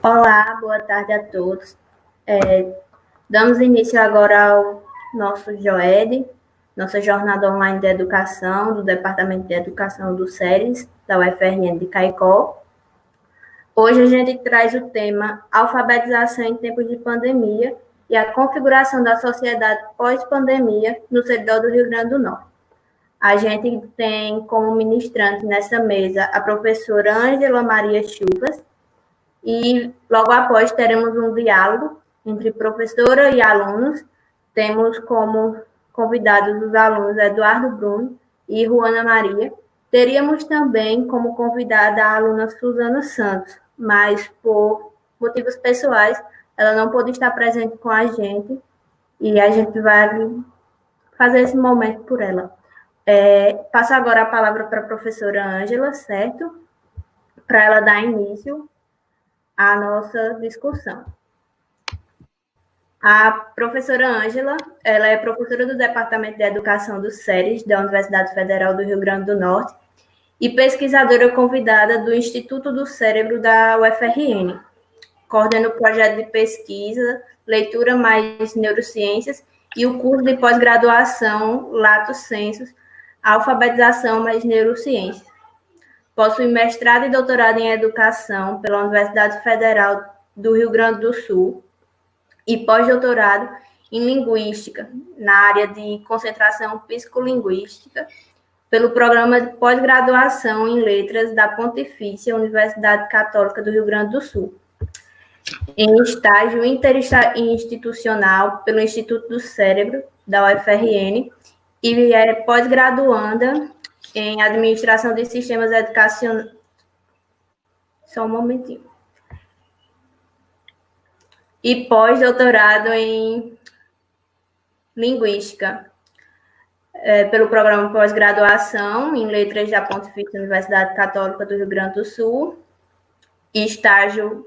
Olá, boa tarde a todos. Damos início agora ao nosso JOED, nossa Jornada Online de Educação, do Departamento de Educação do SERES, da UFRN de Caicó. Hoje a gente traz o tema Alfabetização em tempos de pandemia e a configuração da sociedade pós-pandemia no servidor do Rio Grande do Norte. A gente tem como ministrante nessa mesa a professora Ângela Maria Chuvas, e logo após teremos um diálogo entre professora e alunos. Temos como convidados os alunos Eduardo Bruno e Juana Maria. Teríamos também como convidada a aluna Suzana Santos, mas por motivos pessoais ela não pôde estar presente com a gente e a gente vai fazer esse momento por ela. Passo agora a palavra para a professora Ângela, certo? Para ela dar início a nossa discussão. A professora Ângela, ela é professora do Departamento de Educação do SERES, da Universidade Federal do Rio Grande do Norte, e pesquisadora convidada do Instituto do Cérebro da UFRN. Coordena o projeto de pesquisa Leitura mais Neurociências e o curso de pós-graduação Lato Sensus, Alfabetização mais Neurociências. Possui mestrado e doutorado em Educação pela Universidade Federal do Rio Grande do Sul e pós-doutorado em Linguística, na área de concentração psicolinguística, pelo Programa de Pós-Graduação em Letras da Pontifícia Universidade Católica do Rio Grande do Sul. Em estágio interinstitucional pelo Instituto do Cérebro, da UFRN, e é pós-graduanda em Administração de Sistemas Educacionais. Só um momentinho. E pós-doutorado em Linguística, pelo Programa Pós-Graduação em Letras da Pontifícia Universidade Católica do Rio Grande do Sul, e estágio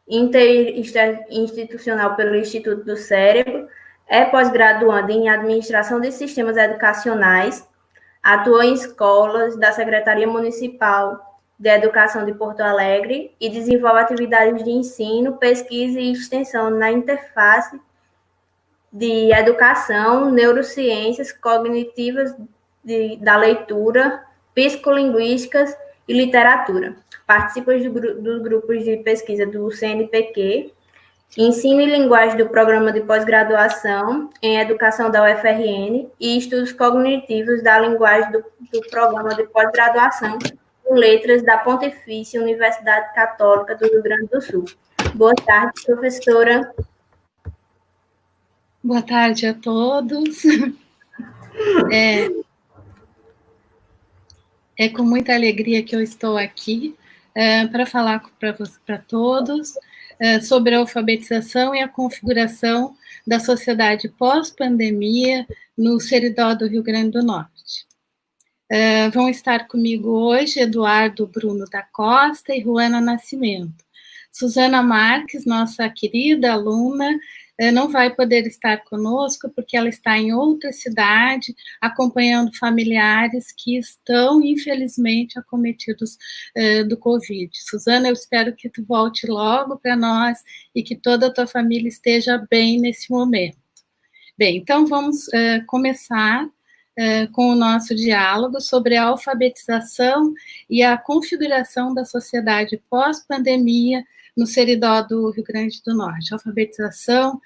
interinstitucional pelo Instituto do Cérebro, é pós-graduando em Administração de Sistemas Educacionais, atua em escolas da Secretaria Municipal de Educação de Porto Alegre e desenvolve atividades de ensino, pesquisa e extensão na interface de educação, neurociências cognitivas da leitura, psicolinguísticas e literatura. Participa dos grupos de pesquisa do CNPq, Ensino e Linguagem do Programa de Pós-Graduação em Educação da UFRN e Estudos Cognitivos da Linguagem do Programa de Pós-Graduação em Letras da Pontifícia Universidade Católica do Rio Grande do Sul. Boa tarde, professora. Boa tarde a todos. É com muita alegria que eu estou aqui para falar para todos sobre a alfabetização e a configuração da sociedade pós-pandemia no Seridó do Rio Grande do Norte. Vão estar comigo hoje Eduardo Bruno da Costa e Juana Nascimento. Suzana Marques, nossa querida aluna, não vai poder estar conosco porque ela está em outra cidade, acompanhando familiares que estão, infelizmente, acometidos do Covid. Suzana, eu espero que tu volte logo para nós e que toda a tua família esteja bem nesse momento. Bem, então vamos começar com o nosso diálogo sobre a alfabetização e a configuração da sociedade pós-pandemia no Seridó do Rio Grande do Norte. A alfabetização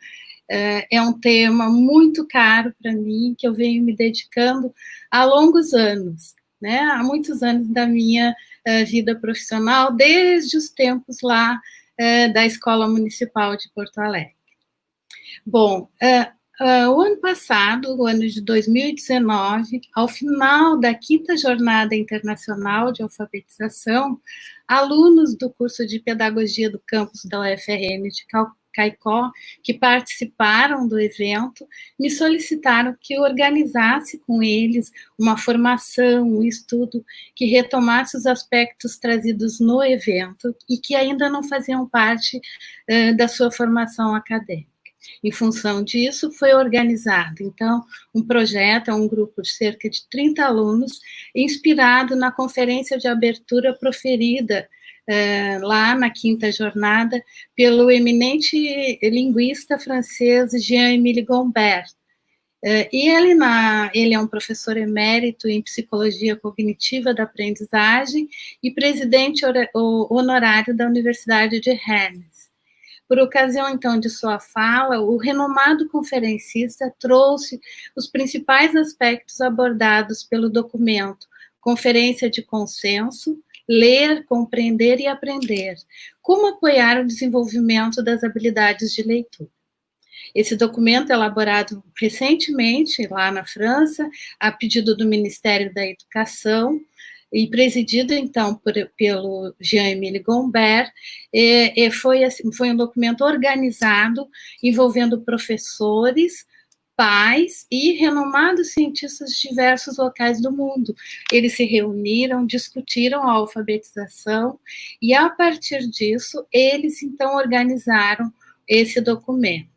é um tema muito caro para mim, que eu venho me dedicando há longos anos, né? Há muitos anos da minha vida profissional, desde os tempos lá da Escola Municipal de Porto Alegre. Bom, o ano passado, o ano de 2019, ao final da 5ª Jornada Internacional de Alfabetização, alunos do curso de Pedagogia do campus da UFRN de Caicó, que participaram do evento, me solicitaram que eu organizasse com eles uma formação, um estudo que retomasse os aspectos trazidos no evento e que ainda não faziam parte da sua formação acadêmica. Em função disso, foi organizado, então, um projeto, um grupo de cerca de 30 alunos, inspirado na conferência de abertura proferida lá na quinta jornada, pelo eminente linguista francês Jean-Émile Gombert. E ele é um professor emérito em psicologia cognitiva da aprendizagem e presidente honorário da Universidade de Rennes. Por ocasião, então, de sua fala, o renomado conferencista trouxe os principais aspectos abordados pelo documento Conferência de Consenso, Ler, Compreender e Aprender, como apoiar o desenvolvimento das habilidades de leitura. Esse documento, elaborado recentemente lá na França, a pedido do Ministério da Educação, e presidido, então, pelo Jean-Émile Gombert, foi um documento organizado, envolvendo professores, pais e renomados cientistas de diversos locais do mundo. Eles se reuniram, discutiram a alfabetização, e, a partir disso, eles, então, organizaram esse documento.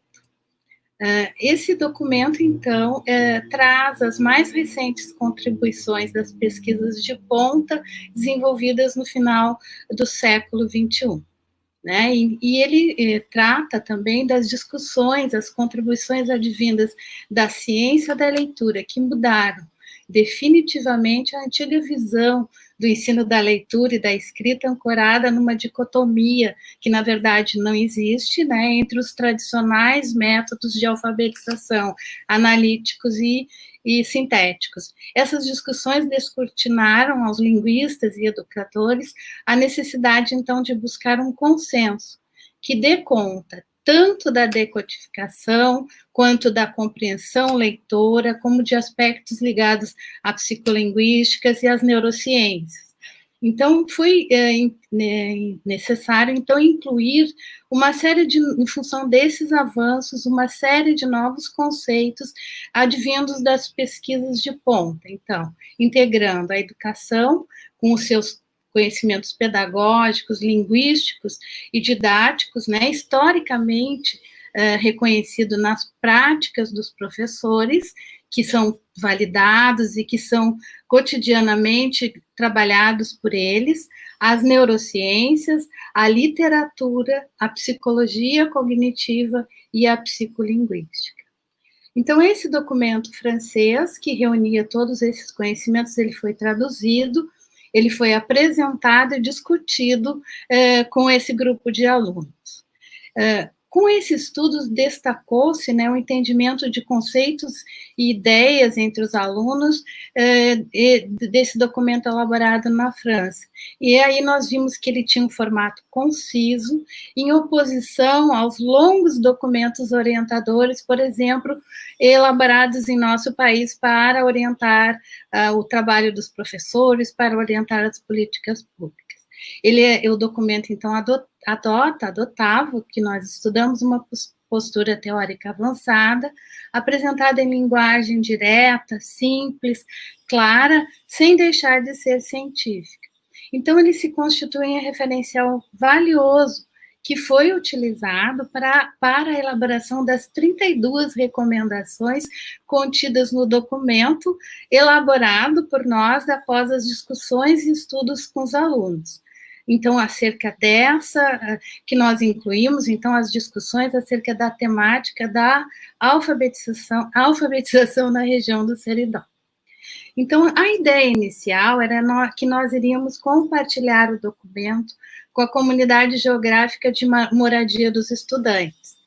Esse documento, então, traz as mais recentes contribuições das pesquisas de ponta desenvolvidas no final do século XXI. Né? E ele trata também das discussões, as contribuições advindas da ciência da leitura, que mudaram definitivamente a antiga visão do ensino da leitura e da escrita ancorada numa dicotomia que, na verdade, não existe, né, entre os tradicionais métodos de alfabetização, analíticos e sintéticos. Essas discussões descortinaram aos linguistas e educadores a necessidade, então, de buscar um consenso que dê conta tanto da decodificação, quanto da compreensão leitora, como de aspectos ligados à psicolinguísticas e às neurociências. Então, foi necessário, então, incluir uma série em função desses avanços, uma série de novos conceitos advindos das pesquisas de ponta. Então, integrando a educação com os seus conhecimentos pedagógicos, linguísticos e didáticos, né, historicamente reconhecido nas práticas dos professores, que são validados e que são cotidianamente trabalhados por eles, as neurociências, a literatura, a psicologia cognitiva e a psicolinguística. Então, esse documento francês, que reunia todos esses conhecimentos, ele foi traduzido, ele foi apresentado e discutido com esse grupo de alunos. Com esse estudo, destacou-se, né, o entendimento de conceitos e ideias entre os alunos desse documento elaborado na França. E aí nós vimos que ele tinha um formato conciso, em oposição aos longos documentos orientadores, por exemplo, elaborados em nosso país para orientar o trabalho dos professores, para orientar as políticas públicas. O documento, então, adotava o que nós estudamos, uma postura teórica avançada, apresentada em linguagem direta, simples, clara, sem deixar de ser científica. Então, ele se constitui em referencial valioso que foi utilizado para a elaboração das 32 recomendações contidas no documento, elaborado por nós após as discussões e estudos com os alunos. Então, acerca dessa, que nós incluímos, então, as discussões acerca da temática da alfabetização na região do Seridó. Então, a ideia inicial era que nós iríamos compartilhar o documento com a comunidade geográfica de moradia dos estudantes.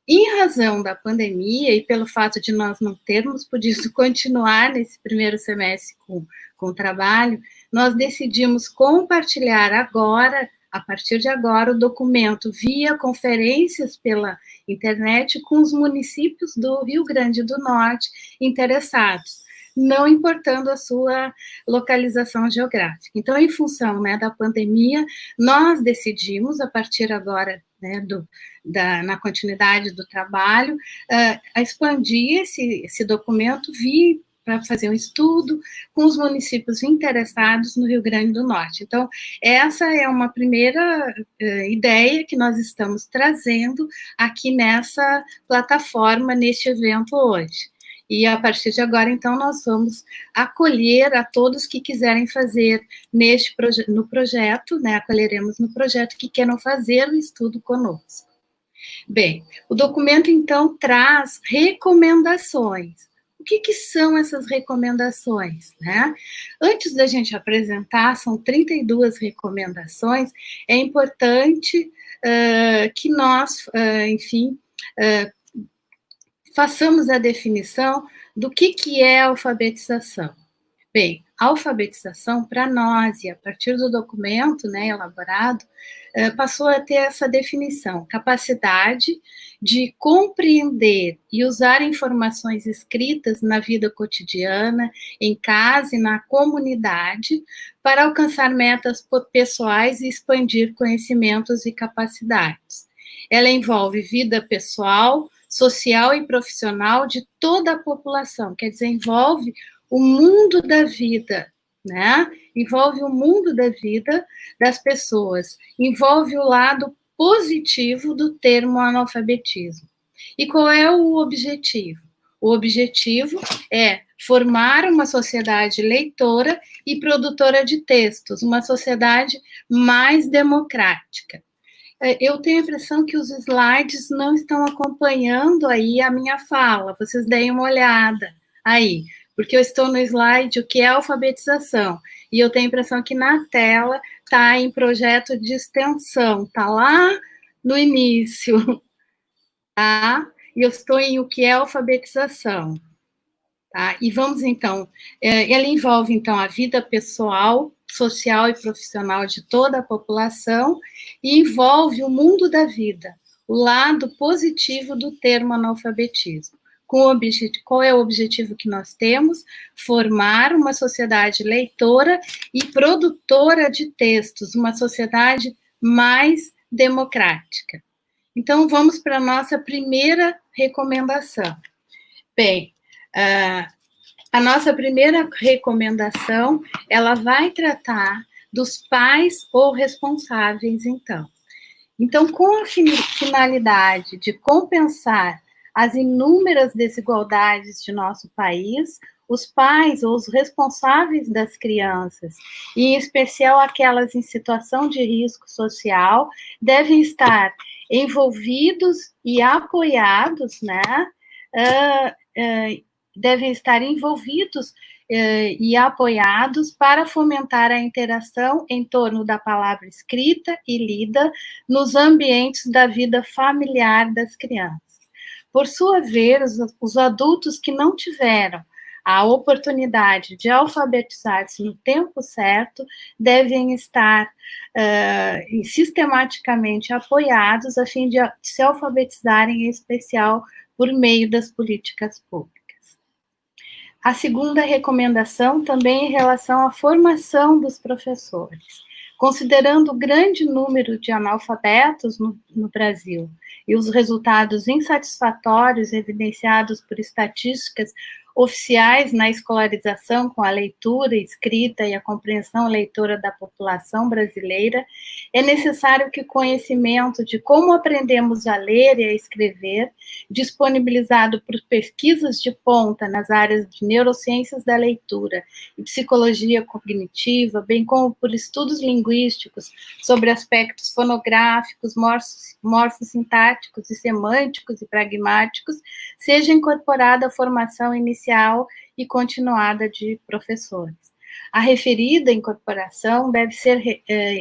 Em razão da pandemia e pelo fato de nós não termos podido continuar nesse primeiro semestre com o trabalho, nós decidimos compartilhar agora, a partir de agora, o documento via conferências pela internet com os municípios do Rio Grande do Norte interessados, não importando a sua localização geográfica. Então, em função, né, da pandemia, nós decidimos, a partir agora, né, na continuidade do trabalho, a expandir esse documento para fazer um estudo com os municípios interessados no Rio Grande do Norte. Então, essa é uma primeira ideia que nós estamos trazendo aqui nessa plataforma, neste evento hoje. E a partir de agora, então, nós vamos acolher a todos que quiserem fazer no projeto, né? Acolheremos no projeto que queiram fazer o estudo conosco. Bem, o documento, então, traz recomendações. O que são essas recomendações, né? Antes da gente apresentar, são 32 recomendações, é importante que nós, enfim, façamos a definição do que é alfabetização. Bem, a alfabetização, para nós, e a partir do documento, né, elaborado, passou a ter essa definição: capacidade de compreender e usar informações escritas na vida cotidiana, em casa e na comunidade, para alcançar metas pessoais e expandir conhecimentos e capacidades. Ela envolve vida pessoal, social e profissional de toda a população, quer dizer, envolve o mundo da vida, né? Envolve o mundo da vida das pessoas, envolve o lado positivo do termo analfabetismo. E qual é o objetivo? O objetivo é formar uma sociedade leitora e produtora de textos, uma sociedade mais democrática. Eu tenho a impressão que os slides não estão acompanhando aí a minha fala, vocês deem uma olhada aí, porque eu estou no slide o que é alfabetização, e eu tenho a impressão que na tela está em projeto de extensão, está lá no início, tá? E eu estou em o que é alfabetização, tá? E vamos então, ela envolve então a vida pessoal, social e profissional de toda a população, e envolve o mundo da vida, o lado positivo do termo analfabetismo. Qual é o objetivo que nós temos? Formar uma sociedade leitora e produtora de textos, uma sociedade mais democrática. Então, vamos para a nossa primeira recomendação. Bem, a nossa primeira recomendação, ela vai tratar dos pais ou responsáveis, então. Então, com a finalidade de compensar as inúmeras desigualdades de nosso país, os pais ou os responsáveis das crianças, e em especial aquelas em situação de risco social, devem estar envolvidos e apoiados, né? Devem estar envolvidos e apoiados para fomentar a interação em torno da palavra escrita e lida nos ambientes da vida familiar das crianças. Por sua vez, os adultos que não tiveram a oportunidade de alfabetizar-se no tempo certo devem estar sistematicamente apoiados a fim de se alfabetizarem, em especial por meio das políticas públicas. A segunda recomendação também em relação à formação dos professores. Considerando o grande número de analfabetos no Brasil e os resultados insatisfatórios evidenciados por estatísticas oficiais na escolarização com a leitura, escrita e a compreensão leitora da população brasileira, é necessário que o conhecimento de como aprendemos a ler e a escrever, disponibilizado por pesquisas de ponta nas áreas de neurociências da leitura e psicologia cognitiva, bem como por estudos linguísticos sobre aspectos fonográficos, morfossintáticos e semânticos e pragmáticos, seja incorporada à formação inicial e continuada de professores. A referida incorporação deve ser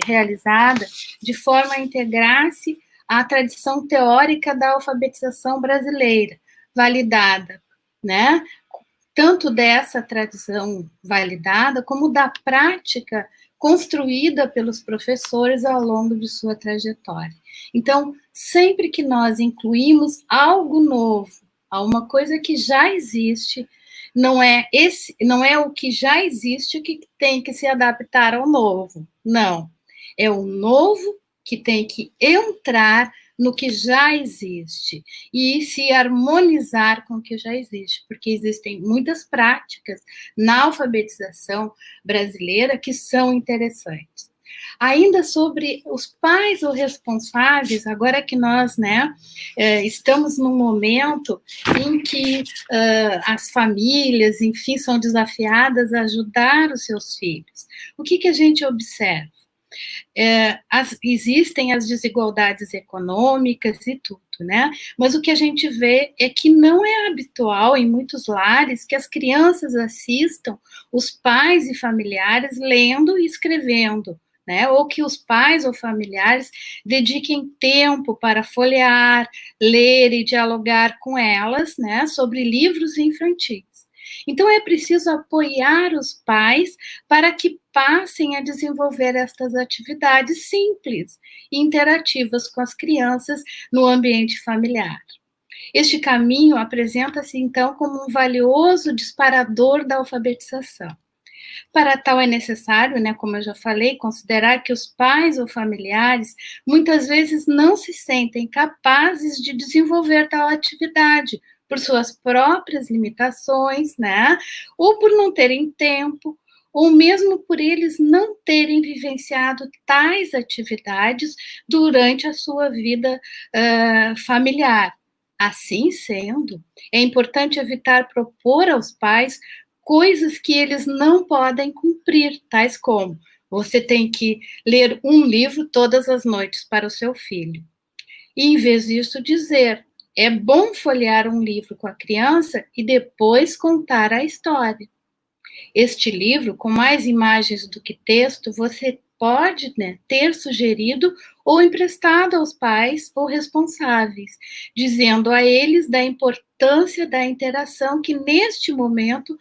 realizada de forma a integrar-se à tradição teórica da alfabetização brasileira, validada, né? Tanto dessa tradição validada, como da prática construída pelos professores ao longo de sua trajetória. Então, sempre que nós incluímos algo novo, a uma coisa que já existe, não é o que já existe que tem que se adaptar ao novo. Não. É o novo que tem que entrar no que já existe e se harmonizar com o que já existe, porque existem muitas práticas na alfabetização brasileira que são interessantes. Ainda sobre os pais ou responsáveis, agora que nós, né, estamos num momento em que as famílias, enfim, são desafiadas a ajudar os seus filhos. O que a gente observa? Existem as desigualdades econômicas e tudo, né? Mas o que a gente vê é que não é habitual em muitos lares que as crianças assistam os pais e familiares lendo e escrevendo, né? Ou que os pais ou familiares dediquem tempo para folhear, ler e dialogar com elas, né? Sobre livros infantis. Então, é preciso apoiar os pais para que passem a desenvolver estas atividades simples e interativas com as crianças no ambiente familiar. Este caminho apresenta-se, então, como um valioso disparador da alfabetização. Para tal é necessário, né, como eu já falei, considerar que os pais ou familiares muitas vezes não se sentem capazes de desenvolver tal atividade, por suas próprias limitações, né? Ou por não terem tempo, ou mesmo por eles não terem vivenciado tais atividades durante a sua vida familiar. Assim sendo, é importante evitar propor aos pais coisas que eles não podem cumprir, tais como: você tem que ler um livro todas as noites para o seu filho. E, em vez disso, dizer: é bom folhear um livro com a criança e depois contar a história. Este livro, com mais imagens do que texto, você pode, né, ter sugerido ou emprestado aos pais ou responsáveis, dizendo a eles da importância da interação que neste momento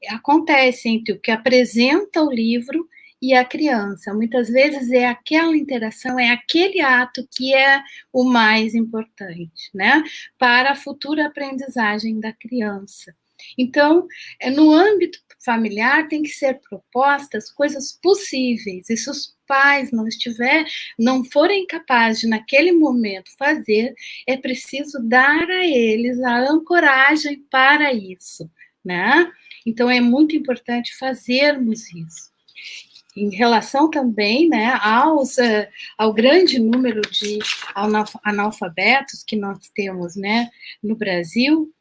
acontece entre o que apresenta o livro e a criança. Muitas vezes é aquela interação, é aquele ato que é o mais importante, né, para a futura aprendizagem da criança. Então, no âmbito familiar, tem que ser propostas coisas possíveis, e se os pais não forem capazes de, naquele momento, fazer, é preciso dar a eles a ancoragem para isso, né? Então, é muito importante fazermos isso. Em relação também, né, ao grande número de analfabetos que nós temos, né, no Brasil,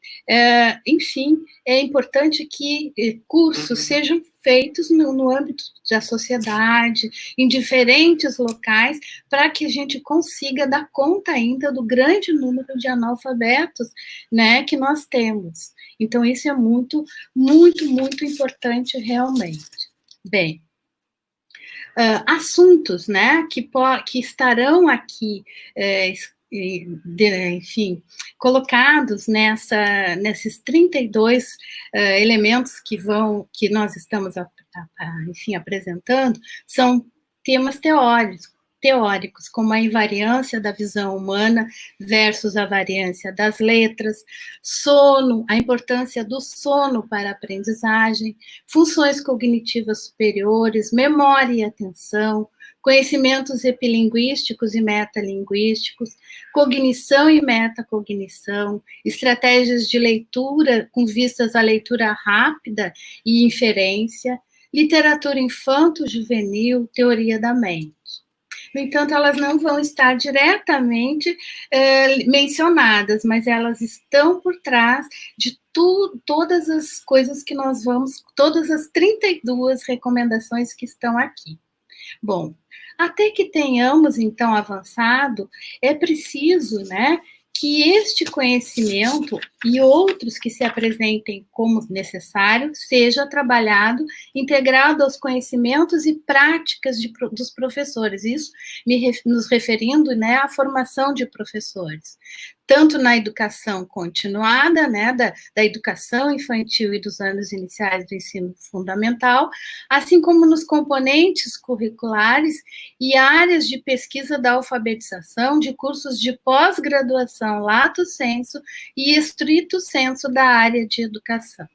enfim, é importante que cursos sejam feitos no âmbito da sociedade, em diferentes locais, para que a gente consiga dar conta ainda do grande número de analfabetos, né, que nós temos. Então, isso é muito, muito, muito importante realmente. Bem, assuntos, né, que estarão aqui, enfim, colocados nesses 32 elementos que nós estamos, enfim, apresentando, são temas teóricos, como a invariância da visão humana versus a variância das letras, sono, a importância do sono para a aprendizagem, funções cognitivas superiores, memória e atenção, conhecimentos epilinguísticos e metalinguísticos, cognição e metacognição, estratégias de leitura com vistas à leitura rápida e inferência, literatura infanto-juvenil, teoria da mente. No entanto, elas não vão estar diretamente mencionadas, mas elas estão por trás de todas as coisas que nós todas as 32 recomendações que estão aqui. Bom, até que tenhamos, então, avançado, é preciso, né, que este conhecimento e outros que se apresentem como necessário seja trabalhado, integrado aos conhecimentos e práticas dos professores. Isso nos referindo, né, à formação de professores, tanto na educação continuada, né, da educação infantil e dos anos iniciais do ensino fundamental, assim como nos componentes curriculares e áreas de pesquisa da alfabetização, de cursos de pós-graduação lato sensu e estrito sensu da área de educação.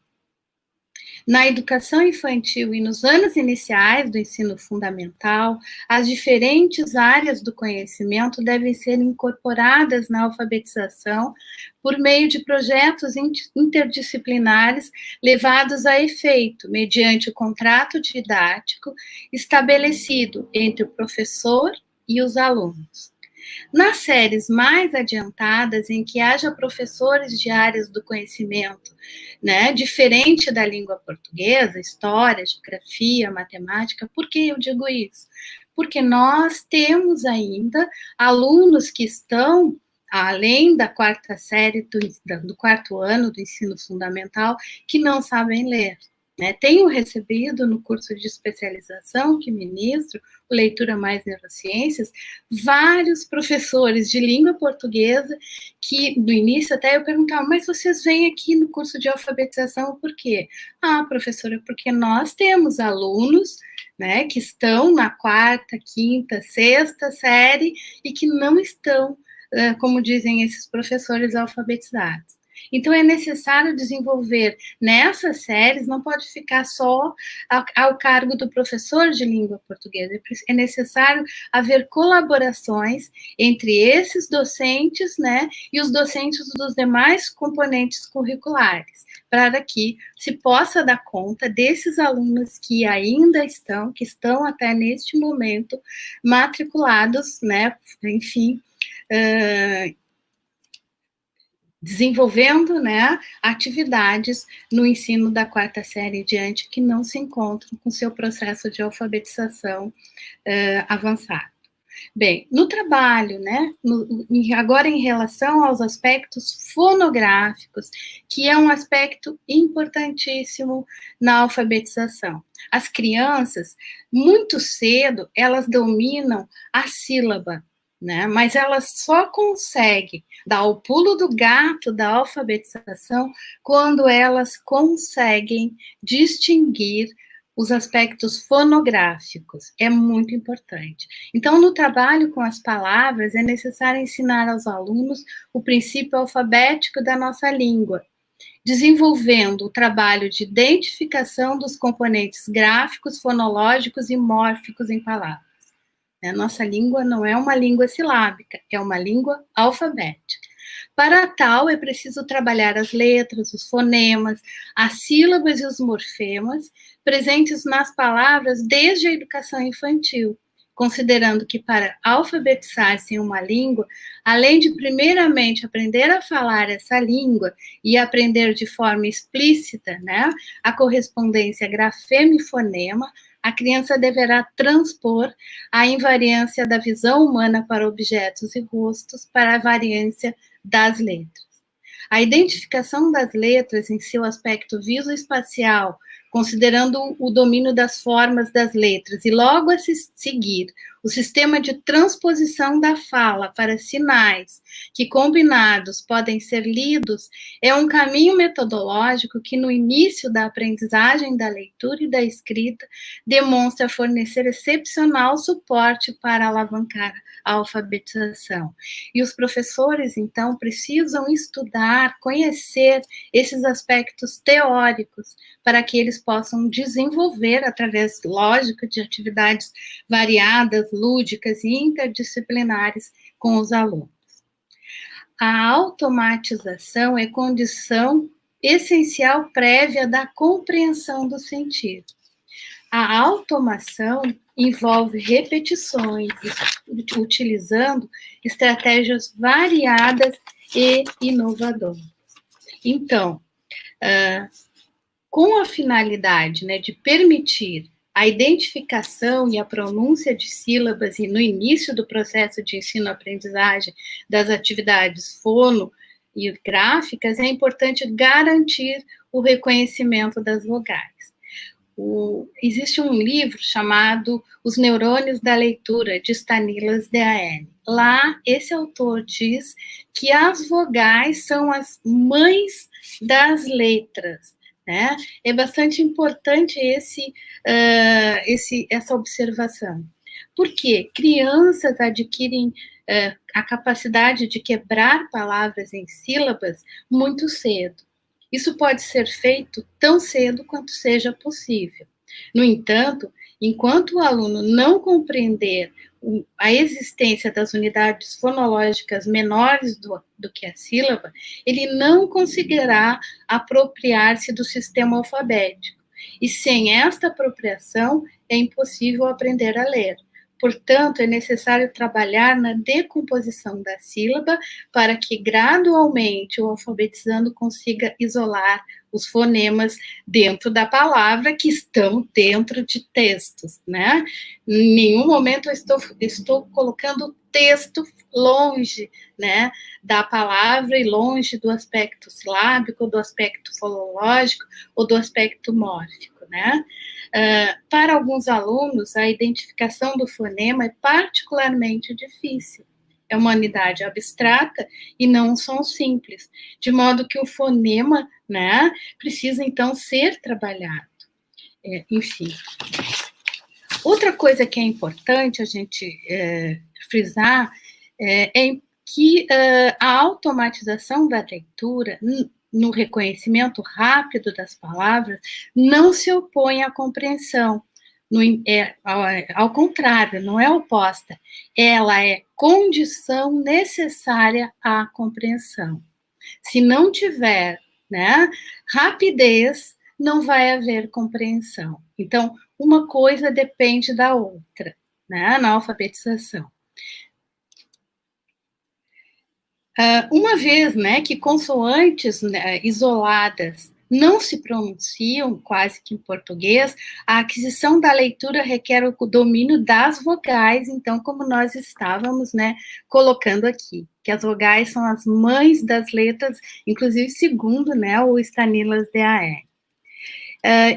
Na educação infantil e nos anos iniciais do ensino fundamental, as diferentes áreas do conhecimento devem ser incorporadas na alfabetização por meio de projetos interdisciplinares levados a efeito, mediante o contrato didático estabelecido entre o professor e os alunos. Nas séries mais adiantadas, em que haja professores de áreas do conhecimento, né, diferente da língua portuguesa, história, geografia, matemática, por que eu digo isso? Porque nós temos ainda alunos que estão, além da quarta série, do quarto ano do ensino fundamental, que não sabem ler. Né? Tenho recebido no curso de especialização que ministro, Leitura Mais Neurociências, vários professores de língua portuguesa que, no início até eu perguntava, mas vocês vêm aqui no curso de alfabetização por quê? Ah, professora, porque nós temos alunos, né, que estão na quarta, quinta, sexta série e que não estão, como dizem esses professores, alfabetizados. Então, é necessário desenvolver nessas séries, não pode ficar só ao cargo do professor de língua portuguesa, é necessário haver colaborações entre esses docentes, né, e os docentes dos demais componentes curriculares, para que se possa dar conta desses alunos que ainda estão, que estão até neste momento matriculados, né, enfim, desenvolvendo, né, atividades no ensino da quarta série em diante que não se encontram com seu processo de alfabetização avançado. Bem, no trabalho, né, agora em relação aos aspectos fonográficos, que é um aspecto importantíssimo na alfabetização. As crianças, muito cedo, elas dominam a sílaba, né? Mas elas só conseguem dar o pulo do gato da alfabetização quando elas conseguem distinguir os aspectos fonográficos. É muito importante. Então, no trabalho com as palavras, é necessário ensinar aos alunos o princípio alfabético da nossa língua, desenvolvendo o trabalho de identificação dos componentes gráficos, fonológicos e mórficos em palavras. A nossa língua não é uma língua silábica, é uma língua alfabética. Para tal, é preciso trabalhar as letras, os fonemas, as sílabas e os morfemas presentes nas palavras desde a educação infantil, considerando que para alfabetizar-se em uma língua, além de primeiramente aprender a falar essa língua e aprender de forma explícita, né, a correspondência grafema e fonema, a criança deverá transpor a invariância da visão humana para objetos e rostos para a variância das letras. A identificação das letras em seu aspecto visoespacial, considerando o domínio das formas das letras, e logo a seguir o sistema de transposição da fala para sinais, que combinados podem ser lidos, é um caminho metodológico que no início da aprendizagem da leitura e da escrita demonstra fornecer excepcional suporte para alavancar a alfabetização. E os professores, então, precisam estudar, conhecer esses aspectos teóricos para que eles possam desenvolver, através, lógico, de atividades variadas, lúdicas e interdisciplinares com os alunos. A automatização é condição essencial prévia da compreensão do sentido. A automação envolve repetições, utilizando estratégias variadas e inovadoras. Então, com a finalidade, né, de permitir a identificação e a pronúncia de sílabas e no início do processo de ensino-aprendizagem das atividades fono e gráficas, é importante garantir o reconhecimento das vogais. Existe um livro chamado Os Neurônios da Leitura, de Stanislas Dehaene. Lá, esse autor diz que as vogais são as mães das letras. Né? É bastante importante essa observação. Porque crianças adquirem a capacidade de quebrar palavras em sílabas muito cedo. Isso pode ser feito tão cedo quanto seja possível. No entanto, enquanto o aluno não compreender a existência das unidades fonológicas menores do que a sílaba, ele não conseguirá apropriar-se do sistema alfabético. E sem esta apropriação, é impossível aprender a ler. Portanto, é necessário trabalhar na decomposição da sílaba para que gradualmente o alfabetizando consiga isolar os fonemas dentro da palavra que estão dentro de textos, né? Em nenhum momento eu estou colocando texto longe, né, da palavra e longe do aspecto silábico, do aspecto fonológico ou do aspecto mórfico, né? Para alguns alunos, a identificação do fonema é particularmente difícil. É uma unidade abstrata e não um som simples, de modo que o fonema, né, precisa então ser trabalhado. Enfim. Outra coisa que é importante a gente frisar é que a automatização da leitura no reconhecimento rápido das palavras não se opõe à compreensão. Ao contrário, não é oposta. Ela é condição necessária à compreensão. Se não tiver, né, rapidez, não vai haver compreensão. Então, uma coisa depende da outra, né, na alfabetização. Uma vez, né, que consoantes, né, isoladas não se pronunciam quase que em português, a aquisição da leitura requer o domínio das vogais, então, como nós estávamos, né, colocando aqui, que as vogais são as mães das letras, inclusive segundo, né, o Stanislas Dehaene.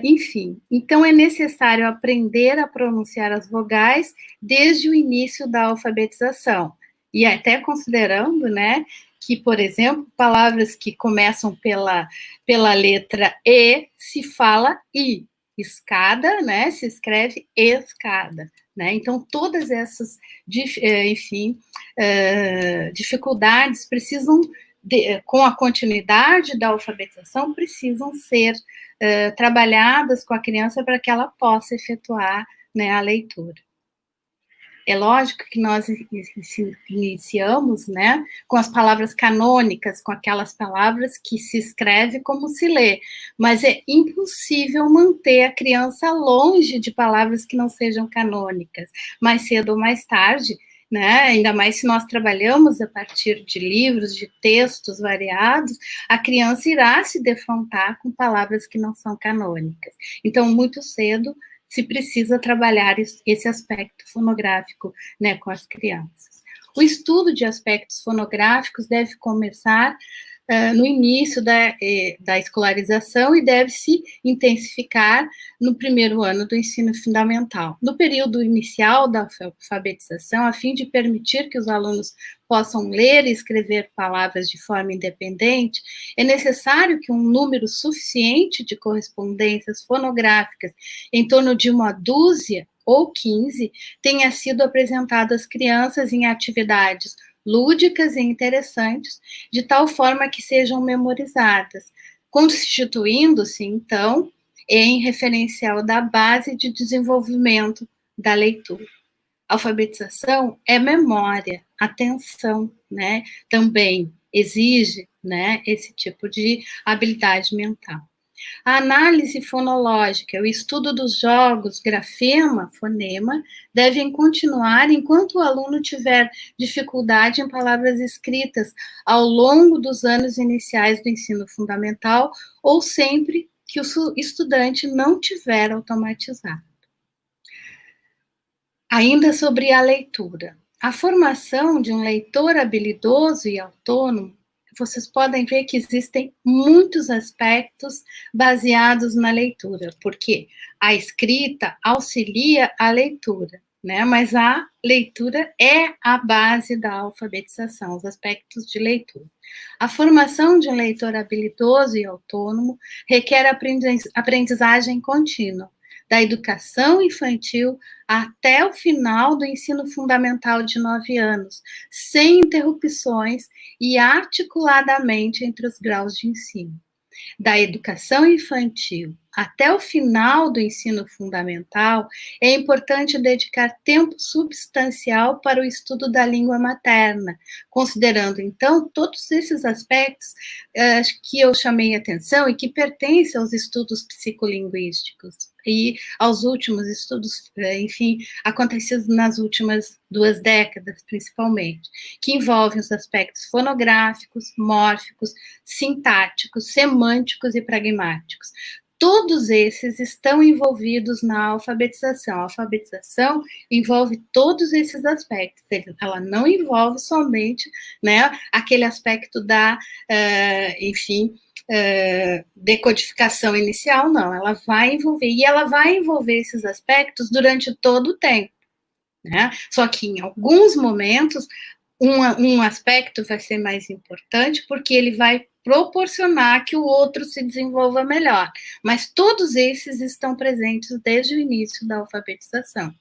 Enfim, então é necessário aprender a pronunciar as vogais desde o início da alfabetização, e até considerando, né, que, por exemplo, palavras que começam pela letra E se fala I, escada, né, se escreve escada, né, então todas essas, enfim, dificuldades precisam, com a continuidade da alfabetização, precisam ser trabalhadas com a criança para que ela possa efetuar, né, a leitura. É lógico que nós iniciamos, né, com as palavras canônicas, com aquelas palavras que se escreve como se lê, mas é impossível manter a criança longe de palavras que não sejam canônicas. Mais cedo ou mais tarde, né, ainda mais se nós trabalhamos a partir de livros, de textos variados, a criança irá se defrontar com palavras que não são canônicas. Então, muito cedo, se precisa trabalhar esse aspecto fonográfico, né, com as crianças. O estudo de aspectos fonográficos deve começar no início da escolarização e deve se intensificar no primeiro ano do ensino fundamental. No período inicial da alfabetização, a fim de permitir que os alunos possam ler e escrever palavras de forma independente, é necessário que um número suficiente de correspondências fonográficas, em torno de 1 dúzia ou 15, tenha sido apresentado às crianças em atividades lúdicas e interessantes, de tal forma que sejam memorizadas, constituindo-se, então, em referencial da base de desenvolvimento da leitura. Alfabetização é memória, atenção, né? Também exige, né, esse tipo de habilidade mental. A análise fonológica, o estudo dos jogos, grafema, fonema, devem continuar enquanto o aluno tiver dificuldade em palavras escritas ao longo dos anos iniciais do ensino fundamental ou sempre que o estudante não tiver automatizado. Ainda sobre a leitura. A formação de um leitor habilidoso e autônomo, vocês podem ver que existem muitos aspectos baseados na leitura, porque a escrita auxilia a leitura, né? Mas a leitura é a base da alfabetização, os aspectos de leitura. A formação de um leitor habilidoso e autônomo requer aprendizagem contínua, da educação infantil até o final do ensino fundamental de 9 anos, sem interrupções e articuladamente entre os graus de ensino. da educação infantil até o final do ensino fundamental, é importante dedicar tempo substancial para o estudo da língua materna, considerando, então, todos esses aspectos que eu chamei atenção e que pertencem aos estudos psicolinguísticos e aos últimos estudos, enfim, acontecidos nas últimas 2 décadas, principalmente, que envolvem os aspectos fonográficos, mórficos, sintáticos, semânticos e pragmáticos. Todos esses estão envolvidos na alfabetização. A alfabetização envolve todos esses aspectos. Ela não envolve somente, né, aquele aspecto da, enfim, decodificação inicial, não. Ela vai envolver, e ela vai envolver esses aspectos durante todo o tempo, né? Só que em alguns momentos, um aspecto vai ser mais importante, porque ele vai proporcionar que o outro se desenvolva melhor. Mas todos esses estão presentes desde o início da alfabetização,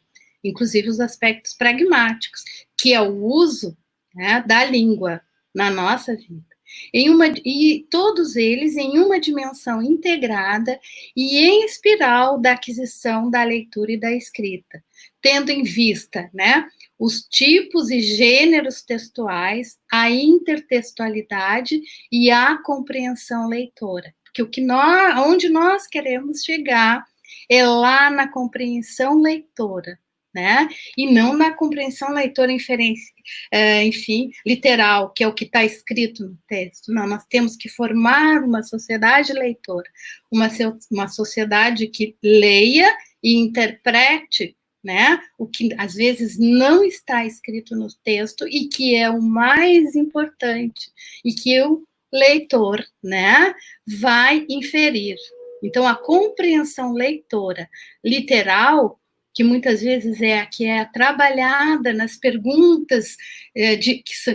inclusive os aspectos pragmáticos, que é o uso, né, da língua na nossa vida. E todos eles em uma dimensão integrada e em espiral da aquisição da leitura e da escrita, tendo em vista, né, os tipos e gêneros textuais, a intertextualidade e a compreensão leitora. Porque onde nós queremos chegar é lá na compreensão leitora, né? E não na compreensão leitora enfim, literal, que é o que está escrito no texto. Não, nós temos que formar uma sociedade leitora, uma sociedade que leia e interprete, né, o que às vezes não está escrito no texto e que é o mais importante e que o leitor, né, vai inferir. Então, a compreensão leitora literal, que muitas vezes é a que é trabalhada nas perguntas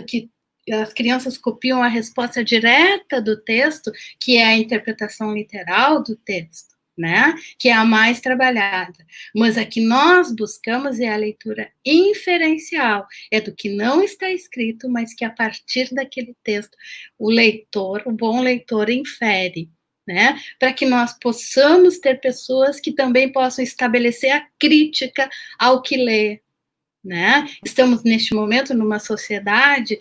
que as crianças copiam a resposta direta do texto, que é a interpretação literal do texto, né? Que é a mais trabalhada. Mas a que nós buscamos é a leitura inferencial, é do que não está escrito, mas que a partir daquele texto o bom leitor infere, né? Para que nós possamos ter pessoas que também possam estabelecer a crítica ao que lê, né? Estamos neste momento numa sociedade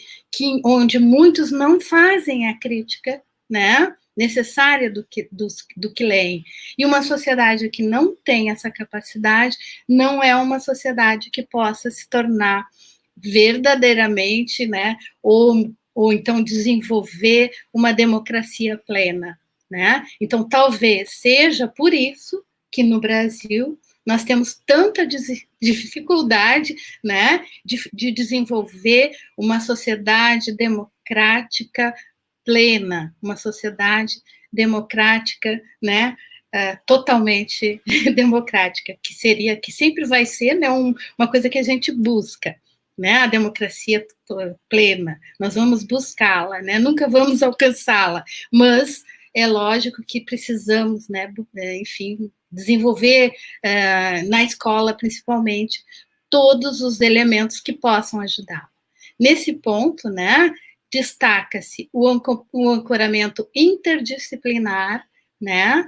onde muitos não fazem a crítica, né, necessária do que leem. E uma sociedade que não tem essa capacidade não é uma sociedade que possa se tornar verdadeiramente, né, ou então desenvolver uma democracia plena, né? Então, talvez seja por isso que no Brasil nós temos tanta dificuldade, né, de desenvolver uma sociedade democrática plena, uma sociedade democrática, né, totalmente democrática, que sempre vai ser, né, uma coisa que a gente busca, né, a democracia plena. Nós vamos buscá-la, né, nunca vamos alcançá-la, mas é lógico que precisamos, né, enfim, desenvolver na escola, principalmente, todos os elementos que possam ajudar. Nesse ponto, né, destaca-se o ancoramento interdisciplinar, né,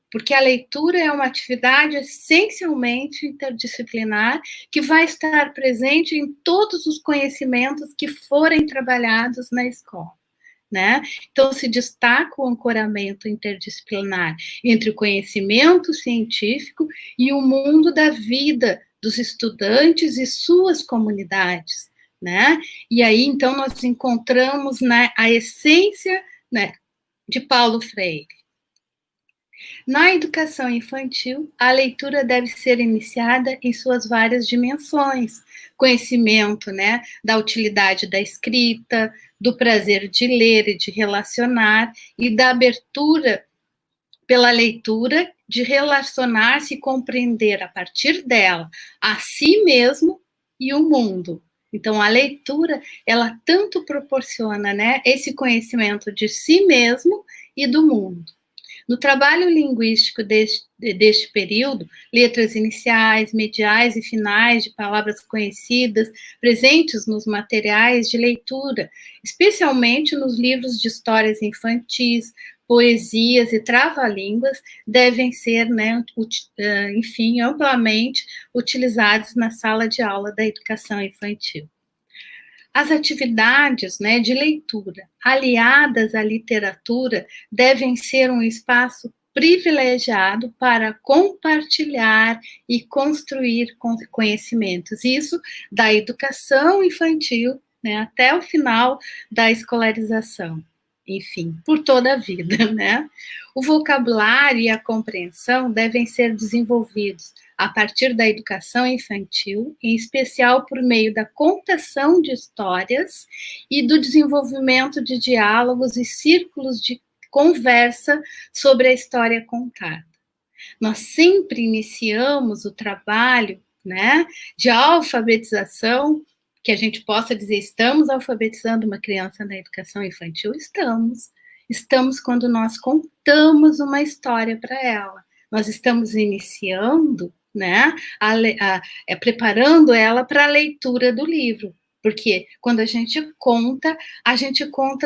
porque a leitura é uma atividade essencialmente interdisciplinar que vai estar presente em todos os conhecimentos que forem trabalhados na escola, né? Então, se destaca o ancoramento interdisciplinar entre o conhecimento científico e o mundo da vida dos estudantes e suas comunidades, né? E aí, então, nós encontramos, né, a essência, né, de Paulo Freire. Na educação infantil, a leitura deve ser iniciada em suas várias dimensões: conhecimento, né, da utilidade da escrita, do prazer de ler e de relacionar, e da abertura pela leitura de relacionar-se e compreender a partir dela a si mesmo e o mundo. Então, a leitura, ela tanto proporciona, né, esse conhecimento de si mesmo e do mundo. No trabalho linguístico deste período, letras iniciais, mediais e finais de palavras conhecidas, presentes nos materiais de leitura, especialmente nos livros de histórias infantis, poesias e trava-línguas, devem ser, né, enfim, amplamente utilizados na sala de aula da educação infantil. As atividades, né, de leitura aliadas à literatura devem ser um espaço privilegiado para compartilhar e construir conhecimentos. Isso da educação infantil, né, até o final da escolarização. Enfim, por toda a vida, né? O vocabulário e a compreensão devem ser desenvolvidos a partir da educação infantil, em especial por meio da contação de histórias e do desenvolvimento de diálogos e círculos de conversa sobre a história contada. Nós sempre iniciamos o trabalho, né, de alfabetização, que a gente possa dizer, estamos alfabetizando uma criança na educação infantil? Estamos. Estamos quando nós contamos uma história para ela. Nós estamos iniciando, né, preparando ela para a leitura do livro. Porque quando a gente conta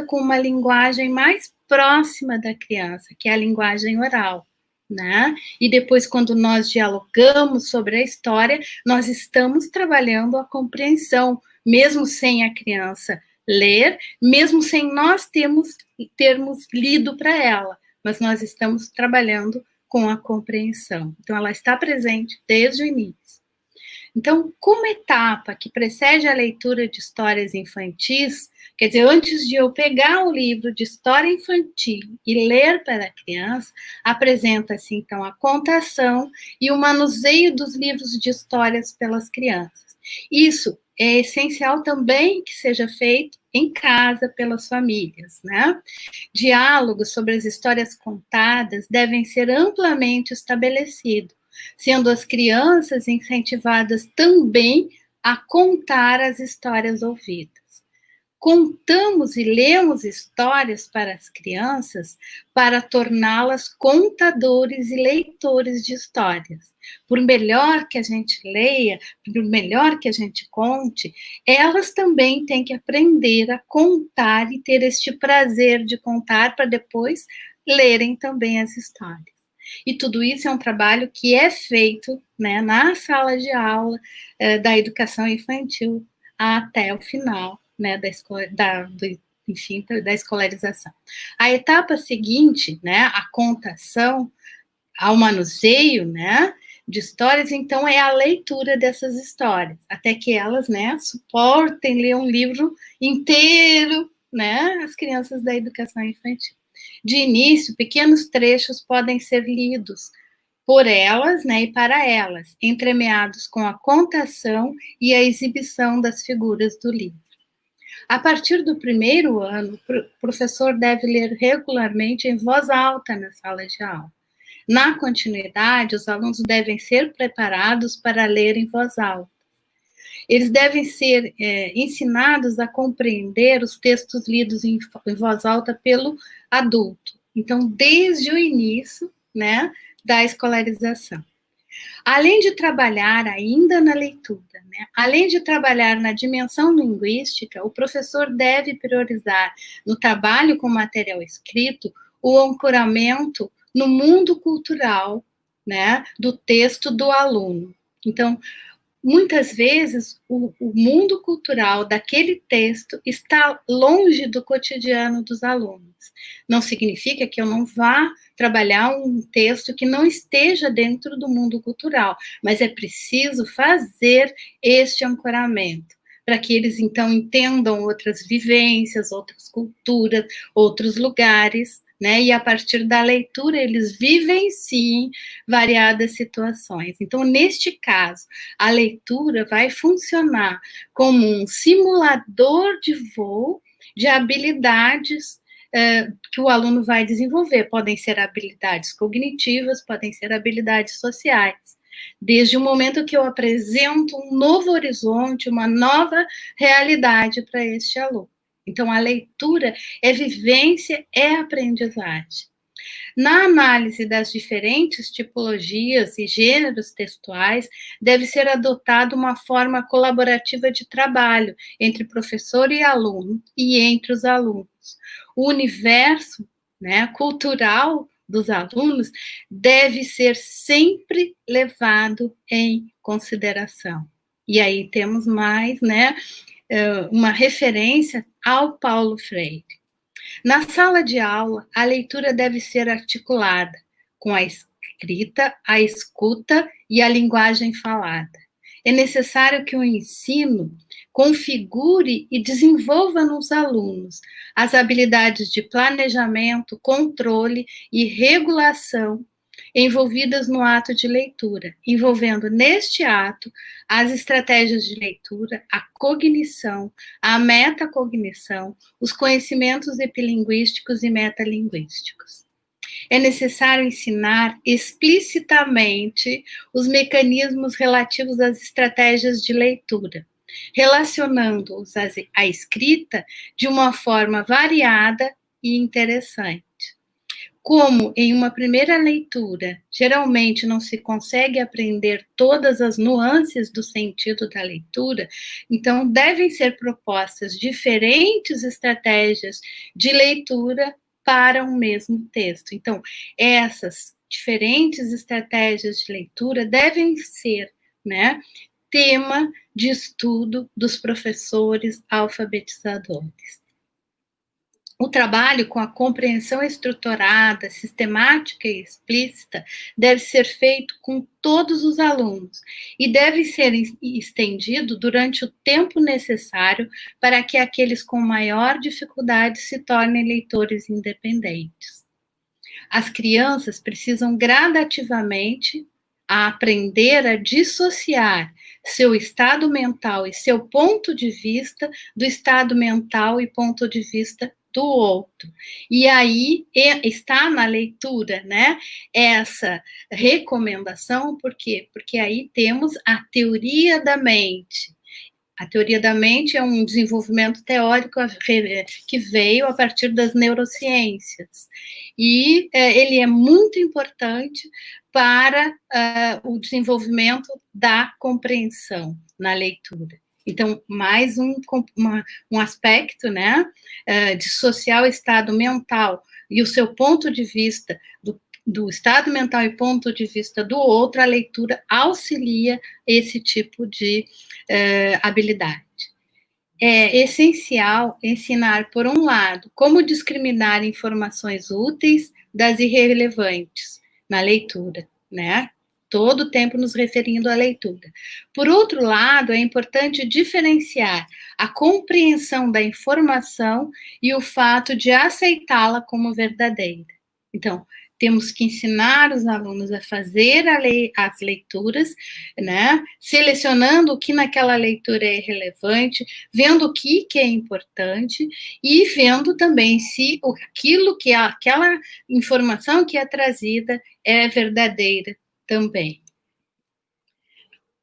com uma linguagem mais próxima da criança, que é a linguagem oral. Né? E depois, quando nós dialogamos sobre a história, nós estamos trabalhando a compreensão, mesmo sem a criança ler, mesmo sem nós termos lido para ela, mas nós estamos trabalhando com a compreensão. Então, ela está presente desde o início. Então, como etapa que precede a leitura de histórias infantis, quer dizer, antes de eu pegar o livro de história infantil e ler para a criança, apresenta-se, então, a contação e o manuseio dos livros de histórias pelas crianças. Isso é essencial também que seja feito em casa pelas famílias, né? Diálogos sobre as histórias contadas devem ser amplamente estabelecidos, sendo as crianças incentivadas também a contar as histórias ouvidas. Contamos e lemos histórias para as crianças para torná-las contadores e leitores de histórias. Por melhor que a gente leia, por melhor que a gente conte, elas também têm que aprender a contar e ter este prazer de contar para depois lerem também as histórias. E tudo isso é um trabalho que é feito, né, na sala de aula da educação infantil até o final, né, da escolarização. A etapa seguinte, né, a contação, ao manuseio, né, de histórias, então é a leitura dessas histórias, até que elas, né, suportem ler um livro inteiro, né, as crianças da educação infantil. De início, pequenos trechos podem ser lidos por elas, né, e para elas, entremeados com a contação e a exibição das figuras do livro. A partir do primeiro ano, o professor deve ler regularmente em voz alta na sala de aula. Na continuidade, os alunos devem ser preparados para ler em voz alta. Eles devem ser ensinados a compreender os textos lidos em voz alta pelo adulto. Então, desde o início, né, da escolarização. Além de trabalhar ainda na leitura, né, além de trabalhar na dimensão linguística, o professor deve priorizar no trabalho com material escrito o ancoramento no mundo cultural, né, do texto do aluno. Então, muitas vezes, o mundo cultural daquele texto está longe do cotidiano dos alunos. Não significa que eu não vá trabalhar um texto que não esteja dentro do mundo cultural, mas é preciso fazer este ancoramento, para que eles, então, entendam outras vivências, outras culturas, outros lugares, né? E a partir da leitura eles vivenciem variadas situações. Então, neste caso, a leitura vai funcionar como um simulador de voo de habilidades que o aluno vai desenvolver. Podem ser habilidades cognitivas, podem ser habilidades sociais. Desde o momento que eu apresento um novo horizonte, uma nova realidade para este aluno. Então, a leitura é vivência, é aprendizagem. Na análise das diferentes tipologias e gêneros textuais, deve ser adotada uma forma colaborativa de trabalho entre professor e aluno e entre os alunos. O universo, né, cultural dos alunos deve ser sempre levado em consideração. E aí temos mais, né, uma referência ao Paulo Freire. Na sala de aula, a leitura deve ser articulada com a escrita, a escuta e a linguagem falada. É necessário que o ensino configure e desenvolva nos alunos as habilidades de planejamento, controle e regulação envolvidas no ato de leitura, envolvendo neste ato as estratégias de leitura, a cognição, a metacognição, os conhecimentos epilinguísticos e metalinguísticos. É necessário ensinar explicitamente os mecanismos relativos às estratégias de leitura, relacionando-os à escrita de uma forma variada e interessante. Como em uma primeira leitura, geralmente não se consegue aprender todas as nuances do sentido da leitura, então devem ser propostas diferentes estratégias de leitura para um mesmo texto. Então, essas diferentes estratégias de leitura devem ser, né, tema de estudo dos professores alfabetizadores. O trabalho com a compreensão estruturada, sistemática e explícita deve ser feito com todos os alunos e deve ser estendido durante o tempo necessário para que aqueles com maior dificuldade se tornem leitores independentes. As crianças precisam gradativamente aprender a dissociar seu estado mental e seu ponto de vista do estado mental e ponto de vista do outro. E aí está na leitura, né, essa recomendação, por quê? Porque aí temos a teoria da mente. A teoria da mente é um desenvolvimento teórico que veio a partir das neurociências. E ele é muito importante para o desenvolvimento da compreensão na leitura. Então, mais um aspecto, né, de social estado mental e o seu ponto de vista do estado mental e ponto de vista do outro, a leitura auxilia esse tipo de habilidade. É essencial ensinar, por um lado, como discriminar informações úteis das irrelevantes na leitura, né? Todo o tempo nos referindo à leitura. Por outro lado, é importante diferenciar a compreensão da informação e o fato de aceitá-la como verdadeira. Então, temos que ensinar os alunos a fazer as leituras, né? Selecionando o que naquela leitura é relevante, vendo o que é importante e vendo também se aquela informação que é trazida é verdadeira também.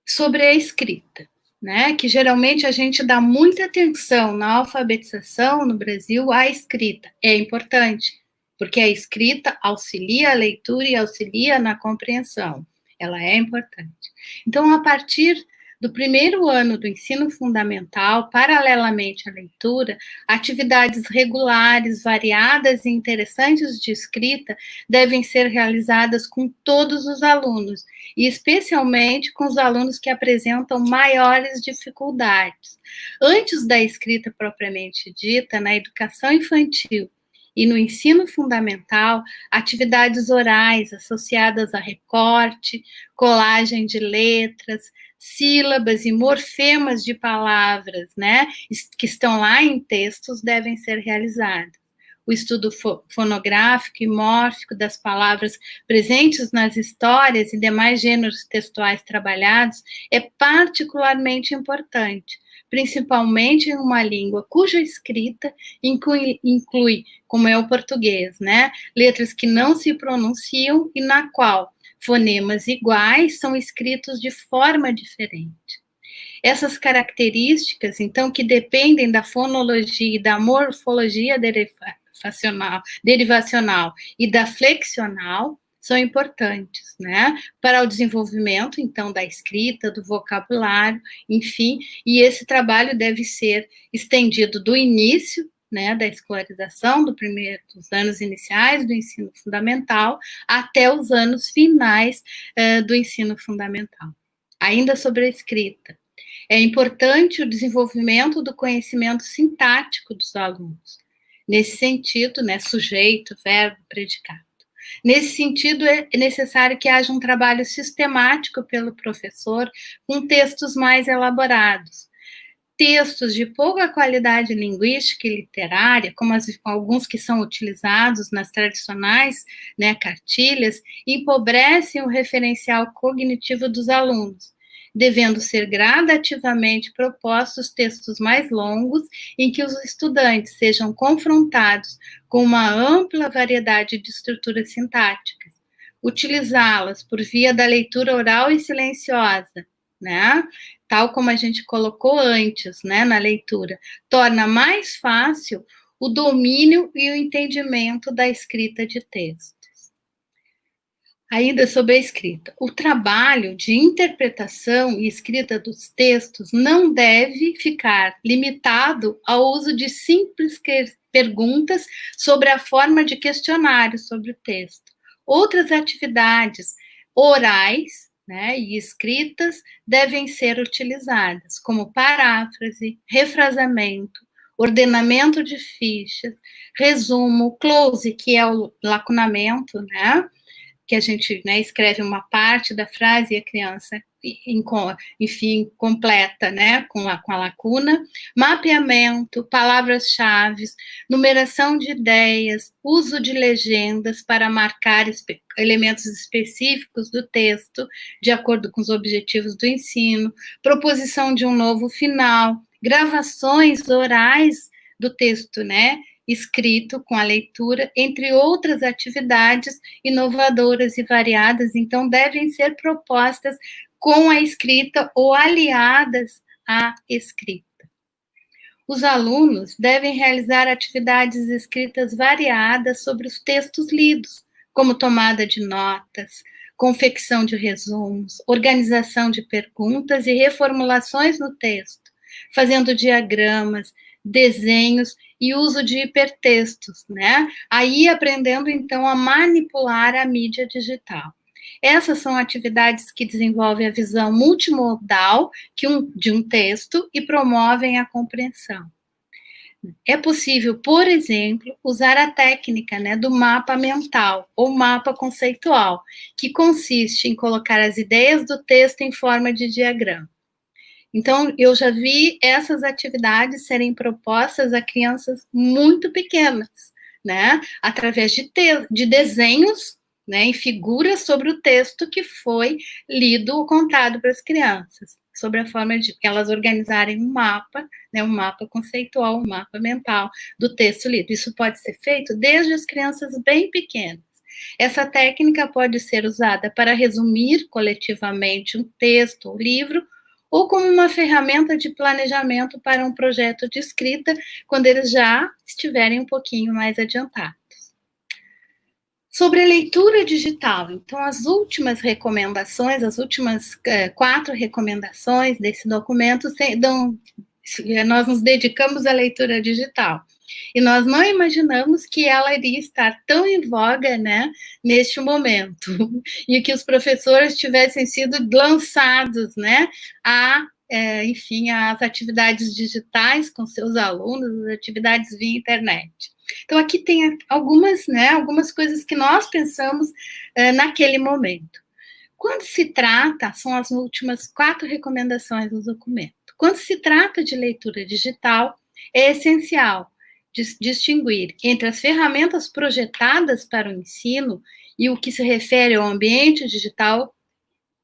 Sobre a escrita, né, que geralmente a gente dá muita atenção na alfabetização no Brasil à escrita. É importante, porque a escrita auxilia a leitura e auxilia na compreensão. Ela é importante. Então, a partir do primeiro ano do ensino fundamental, paralelamente à leitura, atividades regulares, variadas e interessantes de escrita devem ser realizadas com todos os alunos, e especialmente com os alunos que apresentam maiores dificuldades. Antes da escrita propriamente dita, na educação infantil e no ensino fundamental, atividades orais associadas a recorte, colagem de letras, sílabas e morfemas de palavras, né, que estão lá em textos, devem ser realizadas. O estudo fonográfico e mórfico das palavras presentes nas histórias e demais gêneros textuais trabalhados é particularmente importante, principalmente em uma língua cuja escrita inclui, como é o português, né, letras que não se pronunciam e na qual fonemas iguais são escritos de forma diferente. Essas características, então, que dependem da fonologia e da morfologia derivacional e da flexional são importantes, né, para o desenvolvimento, então, da escrita, do vocabulário, enfim, e esse trabalho deve ser estendido do início, né, da escolarização, dos anos iniciais do ensino fundamental, até os anos finais do ensino fundamental. Ainda sobre a escrita, é importante o desenvolvimento do conhecimento sintático dos alunos. Nesse sentido, né, sujeito, verbo, predicado. Nesse sentido, é necessário que haja um trabalho sistemático pelo professor com textos mais elaborados. Textos de pouca qualidade linguística e literária, como alguns que são utilizados nas tradicionais, né, cartilhas, empobrecem o referencial cognitivo dos alunos, devendo ser gradativamente propostos textos mais longos, em que os estudantes sejam confrontados com uma ampla variedade de estruturas sintáticas, utilizá-las por via da leitura oral e silenciosa, né? Tal como a gente colocou antes, né, na leitura, torna mais fácil o domínio e o entendimento da escrita de textos. Ainda sobre a escrita, o trabalho de interpretação e escrita dos textos não deve ficar limitado ao uso de simples perguntas sobre a forma de questionário sobre o texto. Outras atividades orais, né, e escritas devem ser utilizadas, como paráfrase, refrasamento, ordenamento de fichas, resumo, close, que é o lacunamento, né, que a gente, né, escreve uma parte da frase e a criança, enfim, completa, né, com a lacuna, mapeamento, palavras-chave, numeração de ideias, uso de legendas para marcar elementos específicos do texto, de acordo com os objetivos do ensino, proposição de um novo final, gravações orais do texto, né, escrito com a leitura, entre outras atividades inovadoras e variadas, então devem ser propostas com a escrita ou aliadas à escrita. Os alunos devem realizar atividades escritas variadas sobre os textos lidos, como tomada de notas, confecção de resumos, organização de perguntas e reformulações no texto, fazendo diagramas, desenhos e uso de hipertextos, né? Aí aprendendo, então, a manipular a mídia digital. Essas são atividades que desenvolvem a visão multimodal de um texto e promovem a compreensão. É possível, por exemplo, usar a técnica, né, do mapa mental ou mapa conceitual, que consiste em colocar as ideias do texto em forma de diagrama. Então, eu já vi essas atividades serem propostas a crianças muito pequenas, né, através de desenhos, né, em figuras sobre o texto que foi lido ou contado para as crianças, sobre a forma de elas organizarem um mapa, né, um mapa conceitual, um mapa mental do texto lido. Isso pode ser feito desde as crianças bem pequenas. Essa técnica pode ser usada para resumir coletivamente um texto ou livro, ou como uma ferramenta de planejamento para um projeto de escrita, quando eles já estiverem um pouquinho mais adiantados. Sobre a leitura digital, então, as últimas recomendações, as últimas 4 recomendações desse documento, nós nos dedicamos à leitura digital. E nós não imaginamos que ela iria estar tão em voga, né, neste momento, e que os professores tivessem sido lançados, né, enfim, às atividades digitais com seus alunos, as atividades via internet. Então, aqui tem algumas, né, algumas coisas que nós pensamos naquele momento. Quando se trata, são as últimas 4 recomendações do documento. Quando se trata de leitura digital, é essencial distinguir entre as ferramentas projetadas para o ensino e o que se refere ao ambiente digital,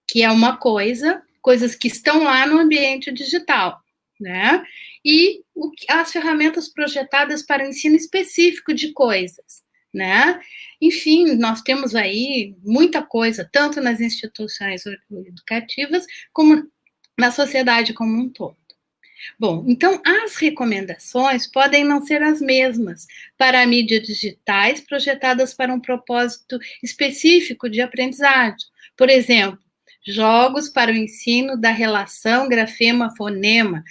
que é uma coisa, coisas que estão lá no ambiente digital, né? E as ferramentas projetadas para o ensino específico de coisas, né? Enfim, nós temos aí muita coisa, tanto nas instituições educativas, como na sociedade como um todo. Bom, então as recomendações podem não ser as mesmas para mídias digitais projetadas para um propósito específico de aprendizagem. Por exemplo, jogos para o ensino da relação grafema-fonema,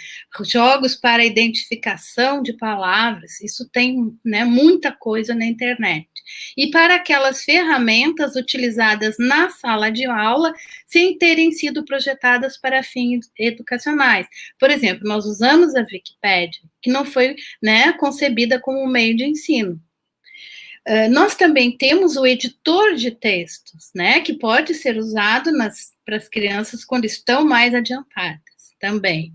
jogos para a identificação de palavras, isso tem, né, muita coisa na internet. E para aquelas ferramentas utilizadas na sala de aula sem terem sido projetadas para fins educacionais. Por exemplo, nós usamos a Wikipédia, que não foi, né, concebida como um meio de ensino. Nós também temos o editor de textos, né, que pode ser usado para as crianças quando estão mais adiantadas também.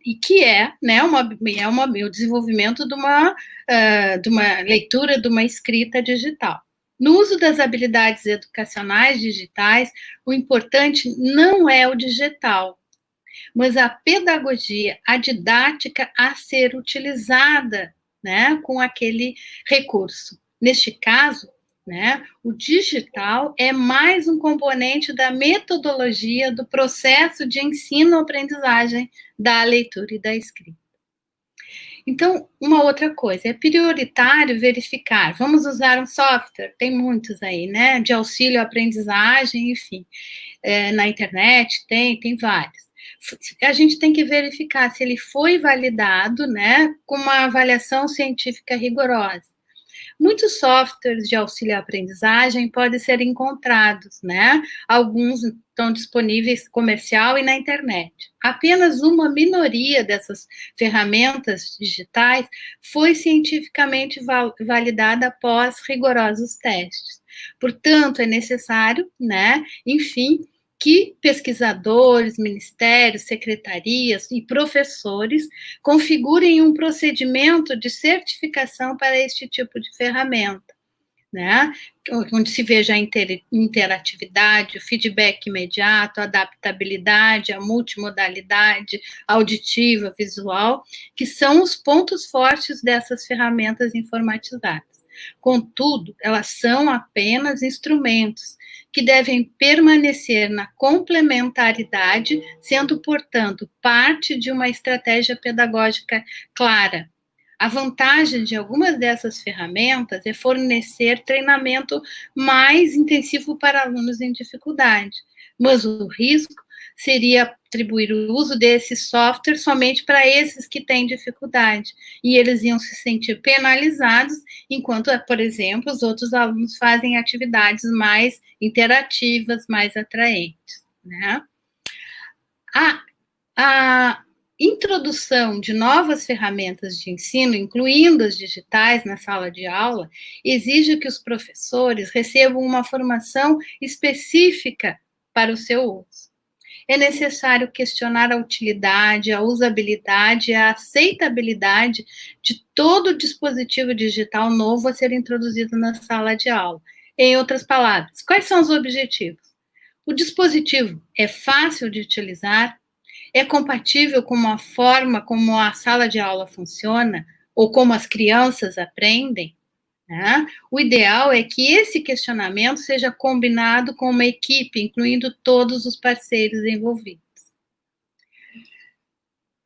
E que é, né, o desenvolvimento de uma leitura, de uma escrita digital. No uso das habilidades educacionais digitais, o importante não é o digital, mas a pedagogia, a didática a ser utilizada, né, com aquele recurso. Neste caso, né, o digital é mais um componente da metodologia do processo de ensino-aprendizagem da leitura e da escrita. Então, uma outra coisa, é prioritário verificar, vamos usar um software, tem muitos aí, né, de auxílio à aprendizagem, enfim, na internet tem vários. A gente tem que verificar se ele foi validado, né, com uma avaliação científica rigorosa. Muitos softwares de auxílio à aprendizagem podem ser encontrados, né? Alguns estão disponíveis comercial e na internet. Apenas uma minoria dessas ferramentas digitais foi cientificamente validada após rigorosos testes. Portanto, é necessário, né, enfim, que pesquisadores, ministérios, secretarias e professores configurem um procedimento de certificação para este tipo de ferramenta, né? Onde se veja a interatividade, o feedback imediato, a adaptabilidade, a multimodalidade auditiva, visual, que são os pontos fortes dessas ferramentas informatizadas. Contudo, elas são apenas instrumentos que devem permanecer na complementaridade, sendo, portanto, parte de uma estratégia pedagógica clara. A vantagem de algumas dessas ferramentas é fornecer treinamento mais intensivo para alunos em dificuldade, mas o risco seria atribuir o uso desse software somente para esses que têm dificuldade, e eles iam se sentir penalizados, enquanto, por exemplo, os outros alunos fazem atividades mais interativas, mais atraentes, né? A introdução de novas ferramentas de ensino, incluindo as digitais na sala de aula, exige que os professores recebam uma formação específica para o seu uso. É necessário questionar a utilidade, a usabilidade, a aceitabilidade de todo dispositivo digital novo a ser introduzido na sala de aula. Em outras palavras, quais são os objetivos? O dispositivo é fácil de utilizar? É compatível com a forma como a sala de aula funciona? Ou como as crianças aprendem? Né? O ideal é que esse questionamento seja combinado com uma equipe, incluindo todos os parceiros envolvidos.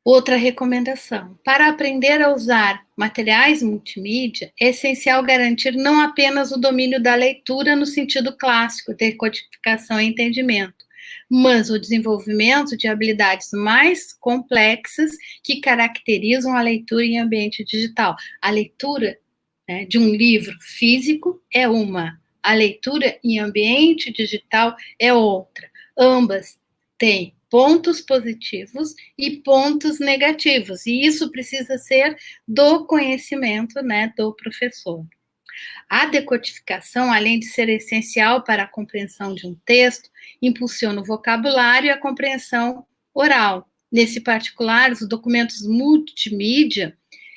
Outra recomendação: para aprender a usar materiais multimídia, é essencial garantir não apenas o domínio da leitura no sentido clássico, decodificação e entendimento, mas o desenvolvimento de habilidades mais complexas que caracterizam a leitura em ambiente digital. A leitura, né, de um livro físico é uma, a leitura em ambiente digital é outra. Ambas têm pontos positivos e pontos negativos, e isso precisa ser do conhecimento, né, do professor. A decodificação, além de ser essencial para a compreensão de um texto, impulsiona o vocabulário e a compreensão oral. Nesse particular, os documentos multimídia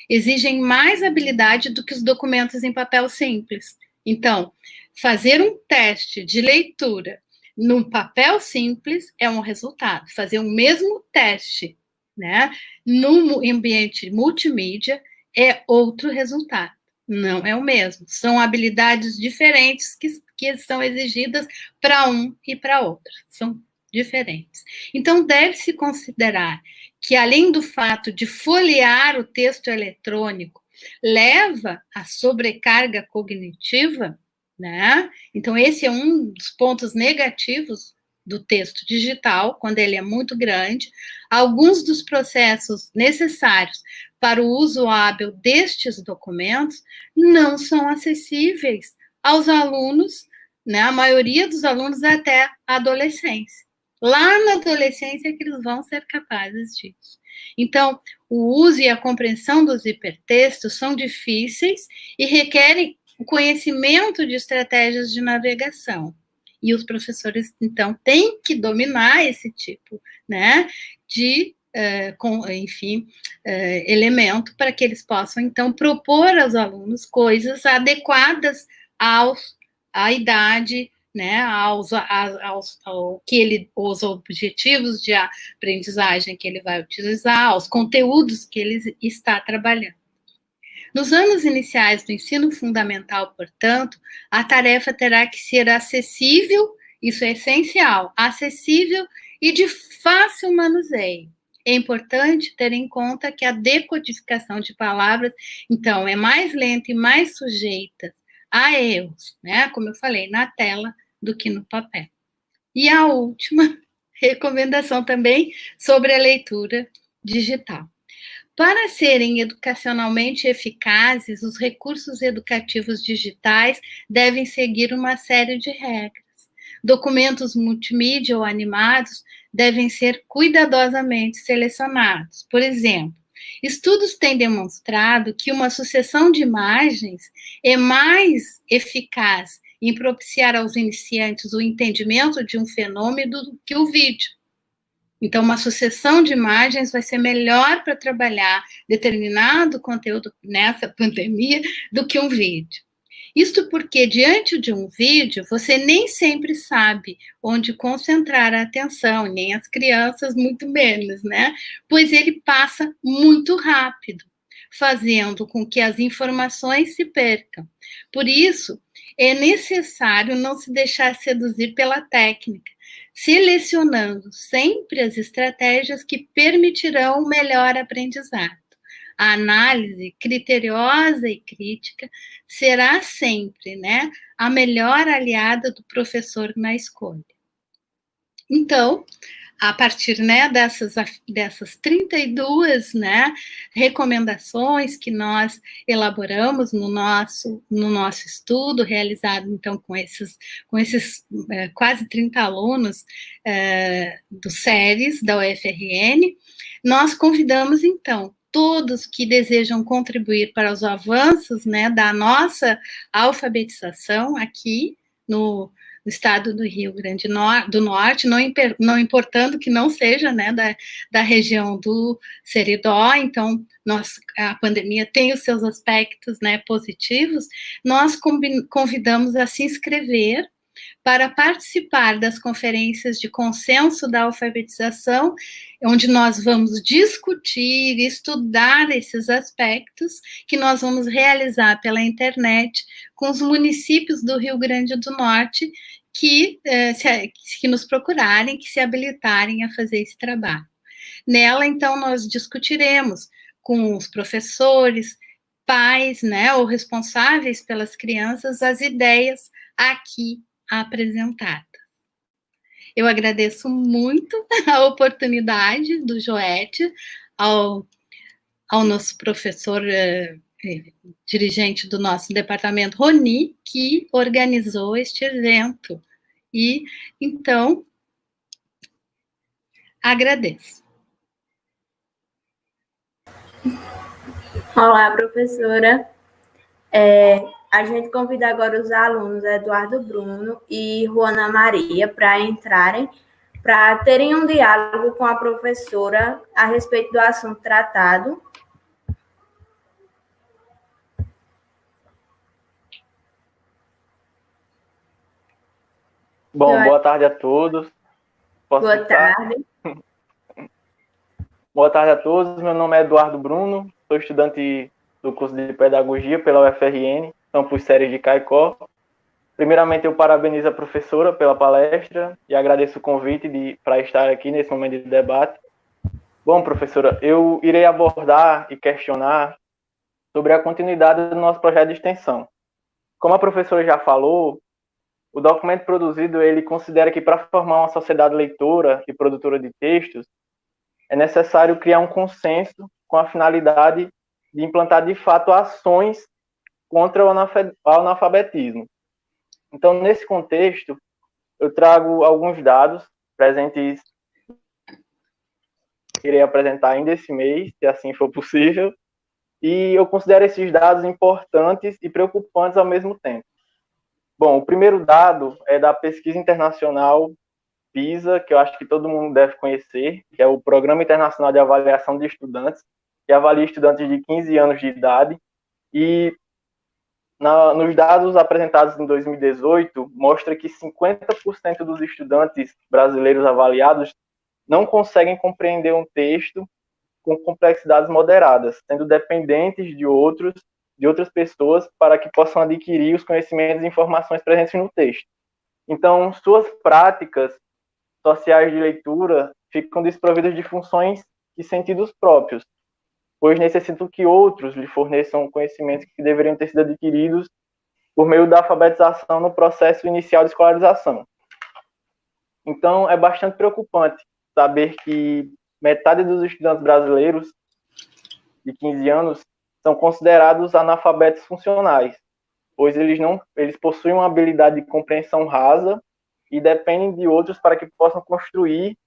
exigem mais habilidade do que os documentos em papel simples. Então, fazer um teste de leitura num papel simples é um resultado. Fazer o mesmo teste, né, no ambiente multimídia é outro resultado. Não é o mesmo. São habilidades diferentes que são exigidas para um e para outro. São diferentes. Então, deve-se considerar que além do fato de folhear o texto eletrônico, leva à sobrecarga cognitiva, né? Então, esse é um dos pontos negativos do texto digital, quando ele é muito grande. Alguns dos processos necessários para o uso hábil destes documentos não são acessíveis aos alunos, né? A maioria dos alunos até a adolescência. Lá na adolescência é que eles vão ser capazes disso. Então, o uso e a compreensão dos hipertextos são difíceis e requerem o conhecimento de estratégias de navegação. E os professores, então, têm que dominar esse tipo, né, de, elemento para que eles possam, então, propor aos alunos coisas adequadas à idade, né, os objetivos de aprendizagem que ele vai utilizar, aos conteúdos que ele está trabalhando. Nos anos iniciais do ensino fundamental, portanto, a tarefa terá que ser acessível, isso é essencial, acessível e de fácil manuseio. É importante ter em conta que a decodificação de palavras, então, é mais lenta e mais sujeita a erros, né? Como eu falei, na tela do que no papel. E a última recomendação também sobre a leitura digital. Para serem educacionalmente eficazes, os recursos educativos digitais devem seguir uma série de regras. Documentos multimídia ou animados devem ser cuidadosamente selecionados. Por exemplo, estudos têm demonstrado que uma sucessão de imagens é mais eficaz em propiciar aos iniciantes o entendimento de um fenômeno do que o vídeo. Então, uma sucessão de imagens vai ser melhor para trabalhar determinado conteúdo nessa pandemia do que um vídeo. Isto porque, diante de um vídeo, você nem sempre sabe onde concentrar a atenção, nem as crianças, muito menos, né? Pois ele passa muito rápido, fazendo com que as informações se percam. Por isso, é necessário não se deixar seduzir pela técnica, selecionando sempre as estratégias que permitirão o melhor aprendizado. A análise criteriosa e crítica será sempre, né, a melhor aliada do professor na escolha. Então, a partir, né, dessas 32, né, recomendações que nós elaboramos no nosso estudo, realizado, então, com esses quase 30 alunos do SERES, da UFRN, nós convidamos, então, todos que desejam contribuir para os avanços, né, da nossa alfabetização aqui no estado do Rio Grande do Norte, não importando que não seja, né, da região do Seridó. Então, a pandemia tem os seus aspectos, né, positivos. Nós convidamos a se inscrever para participar das conferências de consenso da alfabetização, onde nós vamos discutir, estudar esses aspectos que nós vamos realizar pela internet com os municípios do Rio Grande do Norte que nos procurarem, que se habilitarem a fazer esse trabalho. Nela, então, nós discutiremos com os professores, pais, né, ou responsáveis pelas crianças, as ideias aqui apresentada. Eu agradeço muito a oportunidade do Joete, ao nosso professor dirigente do nosso departamento, Roni, que organizou este evento. E, então, agradeço. Olá, professora. A gente convida agora os alunos Eduardo Bruno e Juana Maria para entrarem, para terem um diálogo com a professora a respeito do assunto tratado. Bom, boa tarde a todos. Boa tarde. Boa tarde a todos. Meu nome é Eduardo Bruno, sou estudante do curso de Pedagogia pela UFRN, campus SERES de Caicó. Primeiramente, eu parabenizo a professora pela palestra e agradeço o convite para estar aqui nesse momento de debate. Bom, professora, eu irei abordar e questionar sobre a continuidade do nosso projeto de extensão. Como a professora já falou, o documento produzido, ele considera que para formar uma sociedade leitora e produtora de textos, é necessário criar um consenso com a finalidade de implantar, de fato, ações contra o analfabetismo. Então, nesse contexto, eu trago alguns dados presentes, que irei apresentar ainda esse mês, se assim for possível, e eu considero esses dados importantes e preocupantes ao mesmo tempo. Bom, o primeiro dado é da pesquisa internacional PISA, que eu acho que todo mundo deve conhecer, que é o Programa Internacional de Avaliação de Estudantes, que avalia estudantes de 15 anos de idade, e nos dados apresentados em 2018, mostra que 50% dos estudantes brasileiros avaliados não conseguem compreender um texto com complexidades moderadas, sendo dependentes de outras pessoas para que possam adquirir os conhecimentos e informações presentes no texto. Então, suas práticas sociais de leitura ficam desprovidas de funções e sentidos próprios, pois necessitam que outros lhe forneçam conhecimentos que deveriam ter sido adquiridos por meio da alfabetização no processo inicial de escolarização. Então, é bastante preocupante saber que metade dos estudantes brasileiros de 15 anos são considerados analfabetos funcionais, pois eles possuem uma habilidade de compreensão rasa e dependem de outros para que possam construir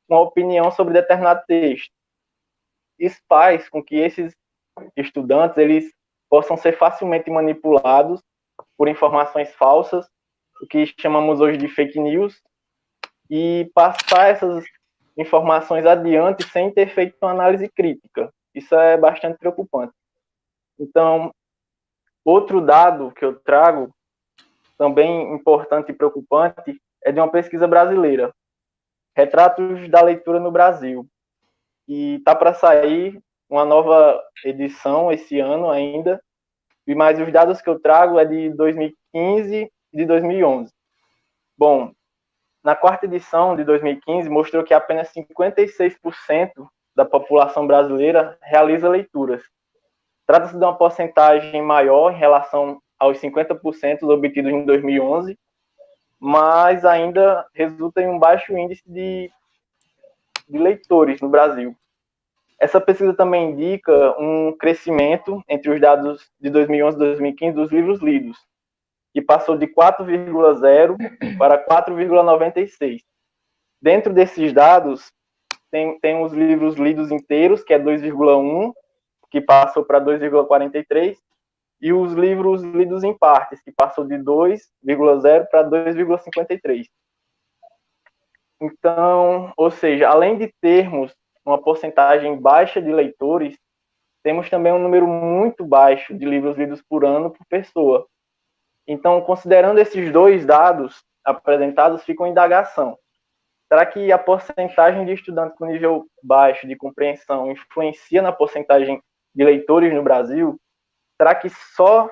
uma opinião sobre determinado texto. Isso faz com que esses estudantes eles possam ser facilmente manipulados por informações falsas, o que chamamos hoje de fake news, e passar essas informações adiante sem ter feito uma análise crítica. Isso é bastante preocupante. Então, outro dado que eu trago, também importante e preocupante, é de uma pesquisa brasileira, Retratos da Leitura no Brasil. E está para sair uma nova edição esse ano ainda, mas os dados que eu trago é de 2015 e de 2011. Bom, na quarta edição de 2015 mostrou que apenas 56% da população brasileira realiza leituras. Trata-se de uma porcentagem maior em relação aos 50% obtidos em 2011, mas ainda resulta em um baixo índice de leitores no Brasil. Essa pesquisa também indica um crescimento entre os dados de 2011 e 2015 dos livros lidos, que passou de 4,0 para 4,96. Dentro desses dados, tem os livros lidos inteiros, que é 2,1, que passou para 2,43, e os livros lidos em partes, que passou de 2,0 para 2,53. Então, ou seja, além de termos uma porcentagem baixa de leitores, temos também um número muito baixo de livros lidos por ano por pessoa. Então, considerando esses dois dados apresentados, fica uma indagação. Será que a porcentagem de estudantes com nível baixo de compreensão influencia na porcentagem de leitores no Brasil? Será que só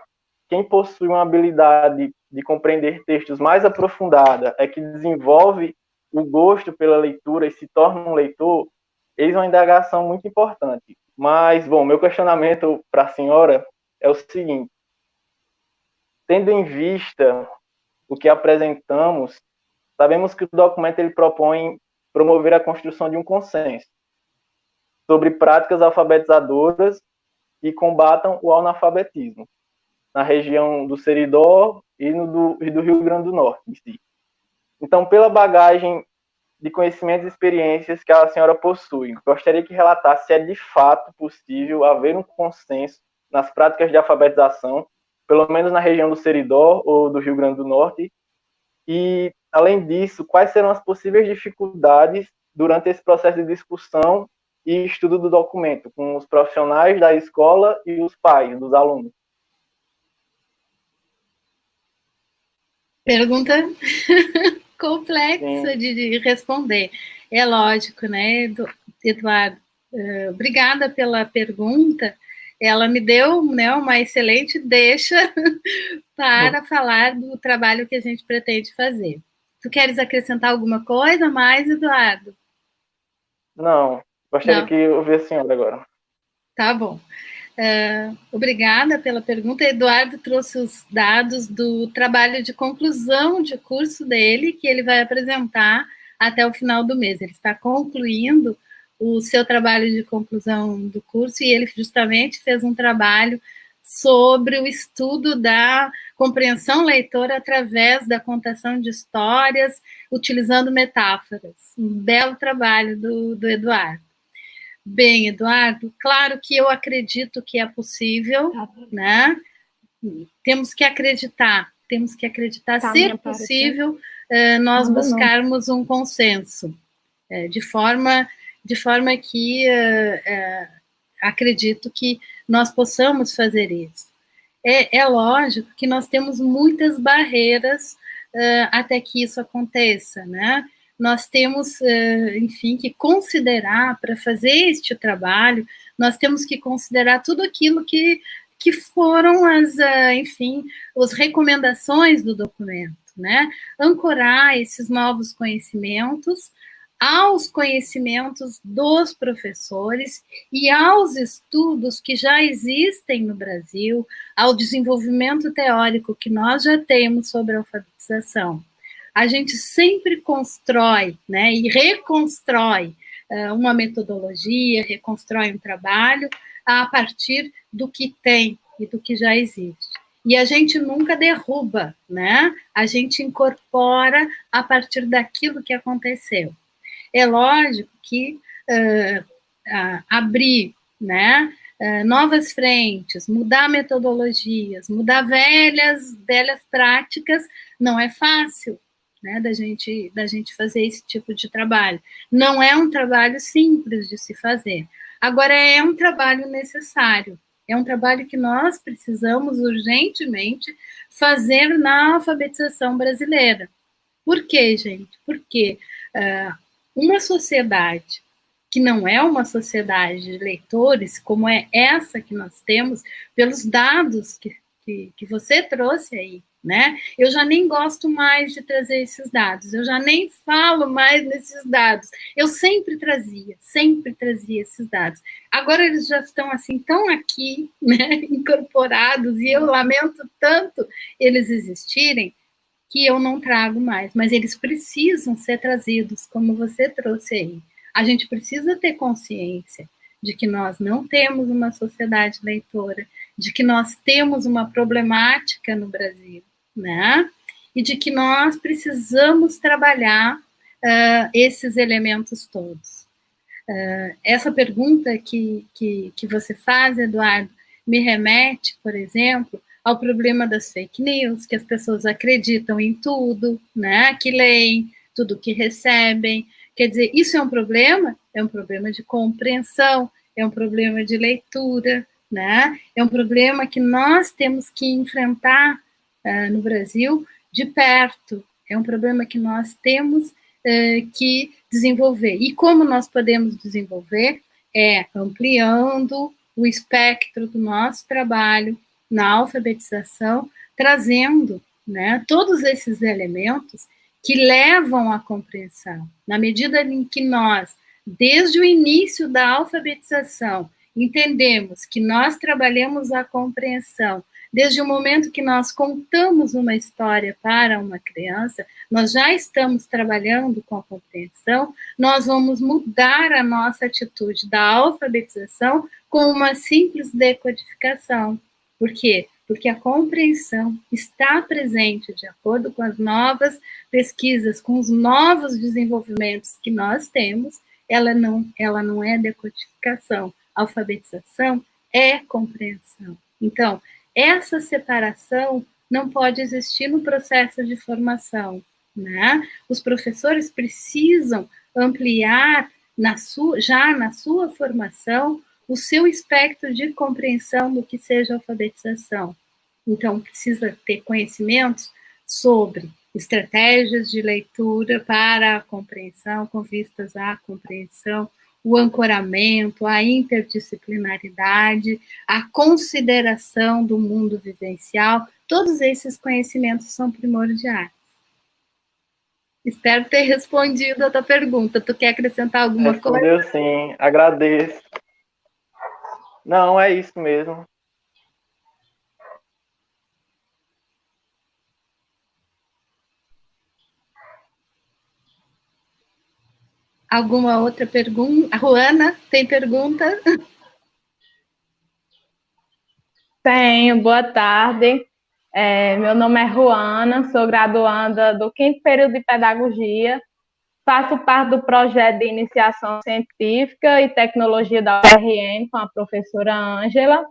quem possui uma habilidade de compreender textos mais aprofundada é que desenvolve o gosto pela leitura e se torna um leitor? Eis uma indagação muito importante. Mas, bom, meu questionamento para a senhora é o seguinte: tendo em vista o que apresentamos, sabemos que o documento ele propõe promover a construção de um consenso sobre práticas alfabetizadoras e combatam o analfabetismo na região do Seridó e do Rio Grande do Norte em si. Então, pela bagagem de conhecimentos e experiências que a senhora possui, gostaria que relatasse se é de fato possível haver um consenso nas práticas de alfabetização, pelo menos na região do Seridó ou do Rio Grande do Norte, e, além disso, quais serão as possíveis dificuldades durante esse processo de discussão e estudo do documento, com os profissionais da escola e os pais dos alunos? Pergunta complexa de responder. É lógico, né, Eduardo? Obrigada pela pergunta. Ela me deu, né, uma excelente deixa para falar do trabalho que a gente pretende fazer. Tu queres acrescentar alguma coisa mais, Eduardo? Não, Gostaria que eu ouvisse a senhora agora. Tá bom. Obrigada pela pergunta. Eduardo trouxe os dados do trabalho de conclusão de curso dele, que ele vai apresentar até o final do mês. Ele está concluindo o seu trabalho de conclusão do curso, e ele justamente fez um trabalho sobre o estudo da compreensão leitora através da contação de histórias, utilizando metáforas. Um belo trabalho do Eduardo. Bem, Eduardo, claro que eu acredito que é possível, né? Temos que acreditar ser possível nós buscarmos um consenso, de forma que acredito que nós possamos fazer isso. É lógico que nós temos muitas barreiras até que isso aconteça, né? Nós temos, enfim, que considerar, para fazer este trabalho, nós temos que considerar tudo aquilo que foram as recomendações do documento, né? Ancorar esses novos conhecimentos aos conhecimentos dos professores e aos estudos que já existem no Brasil, ao desenvolvimento teórico que nós já temos sobre a alfabetização. A gente sempre constrói, né, e reconstrói uma metodologia, reconstrói um trabalho a partir do que tem e do que já existe. E a gente nunca derruba, né? A gente incorpora a partir daquilo que aconteceu. É lógico que abrir, né, novas frentes, mudar metodologias, mudar velhas práticas, não é fácil, né, da gente fazer esse tipo de trabalho. Não é um trabalho simples de se fazer. Agora, é um trabalho necessário. É um trabalho que nós precisamos urgentemente fazer na alfabetização brasileira. Por quê, gente? Porque uma sociedade que não é uma sociedade de leitores, como é essa que nós temos, pelos dados que você trouxe aí, né? Eu já nem gosto mais de trazer esses dados, eu já nem falo mais nesses dados. Eu sempre trazia esses dados. Agora eles já estão assim, tão aqui, né, incorporados, e eu lamento tanto eles existirem, que eu não trago mais, mas eles precisam ser trazidos, como você trouxe aí. A gente precisa ter consciência de que nós não temos uma sociedade leitora, de que nós temos uma problemática no Brasil, né? E de que nós precisamos trabalhar esses elementos todos. Essa pergunta que você faz, Eduardo, me remete, por exemplo, ao problema das fake news, que as pessoas acreditam em tudo, né, que leem, tudo que recebem. Quer dizer, isso é um problema de compreensão, é um problema de leitura, né, é um problema que nós temos que enfrentar no Brasil de perto, é um problema que nós temos que desenvolver. E como nós podemos desenvolver? É ampliando o espectro do nosso trabalho na alfabetização, trazendo, né, todos esses elementos que levam à compreensão. Na medida em que nós, desde o início da alfabetização, entendemos que nós trabalhamos a compreensão, desde o momento que nós contamos uma história para uma criança, nós já estamos trabalhando com a compreensão, nós vamos mudar a nossa atitude da alfabetização com uma simples decodificação. Por quê? Porque a compreensão está presente de acordo com as novas pesquisas, com os novos desenvolvimentos que nós temos, ela não é decodificação. A alfabetização é compreensão. Então, essa separação não pode existir no processo de formação, né? Os professores precisam ampliar já na sua formação o seu espectro de compreensão do que seja alfabetização. Então, precisa ter conhecimentos sobre estratégias de leitura para a compreensão, com vistas à compreensão, o ancoramento, a interdisciplinaridade, a consideração do mundo vivencial, todos esses conhecimentos são primordiais. Espero ter respondido a tua pergunta. Tu quer acrescentar alguma coisa? Respondeu sim, agradeço. Não, é isso mesmo. Alguma outra pergunta? A Ruana, tem pergunta? Tenho, boa tarde. Meu nome é Ruana, sou graduanda do 5º período de Pedagogia, faço parte do projeto de iniciação científica e tecnologia da UFRN com a professora Ângela,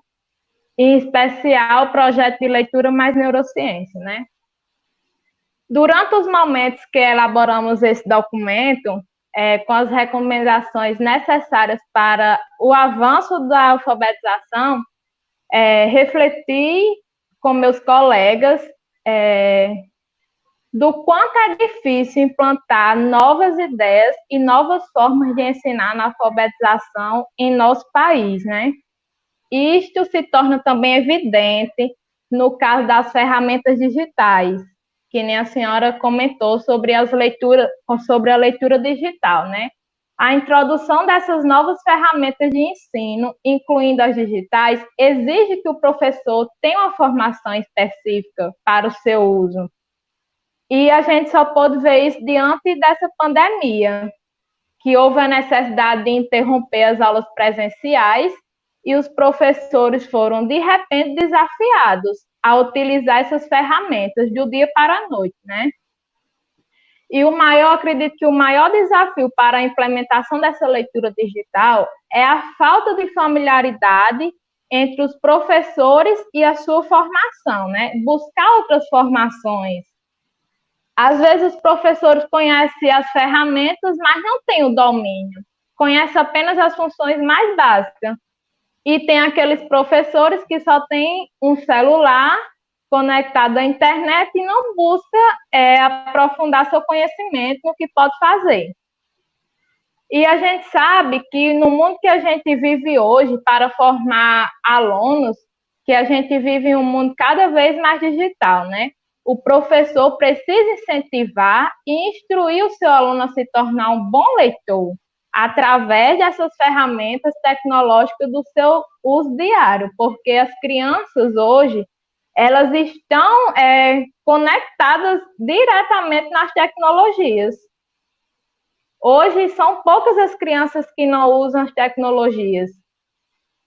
em especial o projeto de leitura mais neurociência, né? Durante os momentos que elaboramos esse documento, com as recomendações necessárias para o avanço da alfabetização, refleti com meus colegas do quanto é difícil implantar novas ideias e novas formas de ensinar na alfabetização em nosso país, né? Isto se torna também evidente no caso das ferramentas digitais, que nem a senhora comentou sobre a leitura digital, né? A introdução dessas novas ferramentas de ensino, incluindo as digitais, exige que o professor tenha uma formação específica para o seu uso. E a gente só pôde ver isso diante dessa pandemia, que houve a necessidade de interromper as aulas presenciais e os professores foram, de repente, desafiados a utilizar essas ferramentas do dia para a noite, né? E acredito que o maior desafio para a implementação dessa leitura digital é a falta de familiaridade entre os professores e a sua formação, né? Buscar outras formações. Às vezes os professores conhecem as ferramentas, mas não têm o domínio. Conhecem apenas as funções mais básicas. E tem aqueles professores que só têm um celular conectado à internet e não busca aprofundar seu conhecimento no que pode fazer. E a gente sabe que no mundo que a gente vive hoje, para formar alunos, que a gente vive em um mundo cada vez mais digital, né? O professor precisa incentivar e instruir o seu aluno a se tornar um bom leitor, através dessas ferramentas tecnológicas do seu uso diário, porque as crianças hoje, elas estão conectadas diretamente nas tecnologias. Hoje são poucas as crianças que não usam as tecnologias.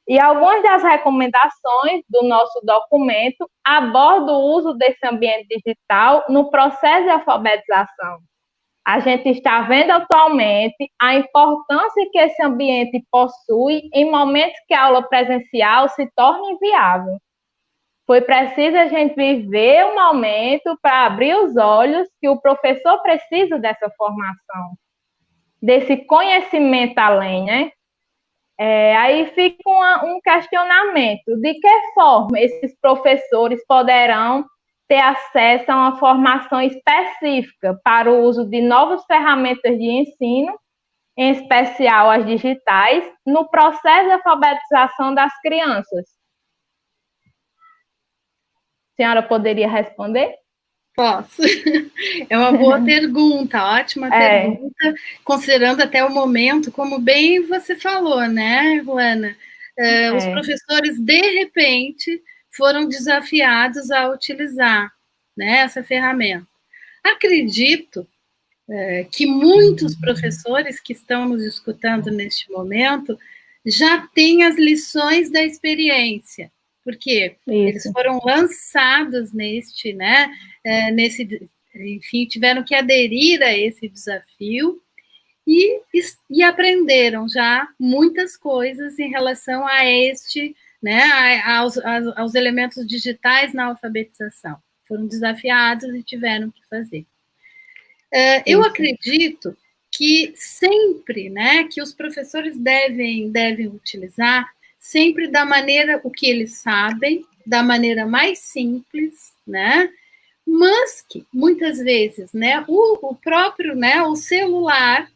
E algumas das recomendações do nosso documento abordam o uso desse ambiente digital no processo de alfabetização. A gente está vendo atualmente a importância que esse ambiente possui em momentos que a aula presencial se torna inviável. Foi preciso a gente viver um momento para abrir os olhos que o professor precisa dessa formação, desse conhecimento além, né? Aí fica um questionamento, de que forma esses professores poderão ter acesso a uma formação específica para o uso de novas ferramentas de ensino, em especial as digitais, no processo de alfabetização das crianças? A senhora poderia responder? Posso. É uma boa pergunta, ótima pergunta, considerando até o momento, como bem você falou, né, Ruana? Os professores, de repente, foram desafiados a utilizar, né, essa ferramenta. Acredito que muitos professores que estão nos escutando neste momento já têm as lições da experiência, porque eles foram lançados enfim, tiveram que aderir a esse desafio e aprenderam já muitas coisas em relação a aos elementos digitais na alfabetização. Foram desafiados e tiveram que fazer. Eu acredito que sempre, que os professores devem utilizar sempre da maneira o que eles sabem, da maneira mais simples, mas que muitas vezes, o próprio, o celular,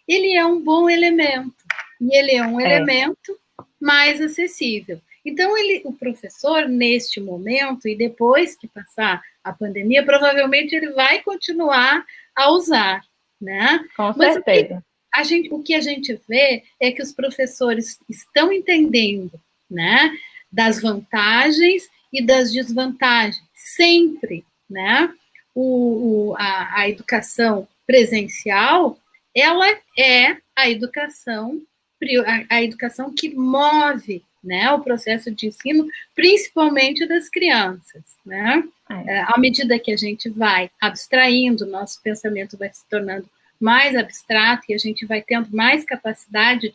ele é um bom elemento, e ele é um elemento mais acessível. Então, o professor, neste momento, e depois que passar a pandemia, provavelmente ele vai continuar a usar, né? Com Mas certeza. o que a gente vê é que os professores estão entendendo, né, das vantagens e das desvantagens, sempre, né? A educação presencial, ela é a educação que move, né, o processo de ensino, principalmente das crianças, né? À medida que a gente vai abstraindo, nosso pensamento vai se tornando mais abstrato e a gente vai tendo mais capacidade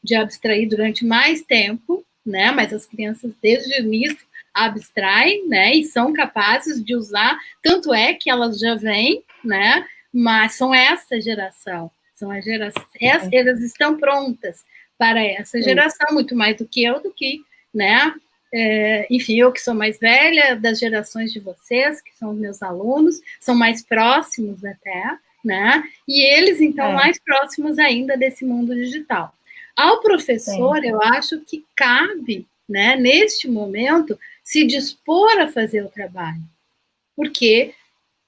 de abstrair durante mais tempo, né? Mas as crianças, desde o início, abstraem, né? E são capazes de usar, tanto é que elas já vêm, né? Mas são essa geração, elas estão prontas para essa geração, muito mais do que eu, né? Enfim, eu que sou mais velha, das gerações de vocês, que são meus alunos, são mais próximos até, né? E eles, então, mais próximos ainda desse mundo digital. Ao professor, eu acho que cabe, né, neste momento, se dispor a fazer o trabalho, porque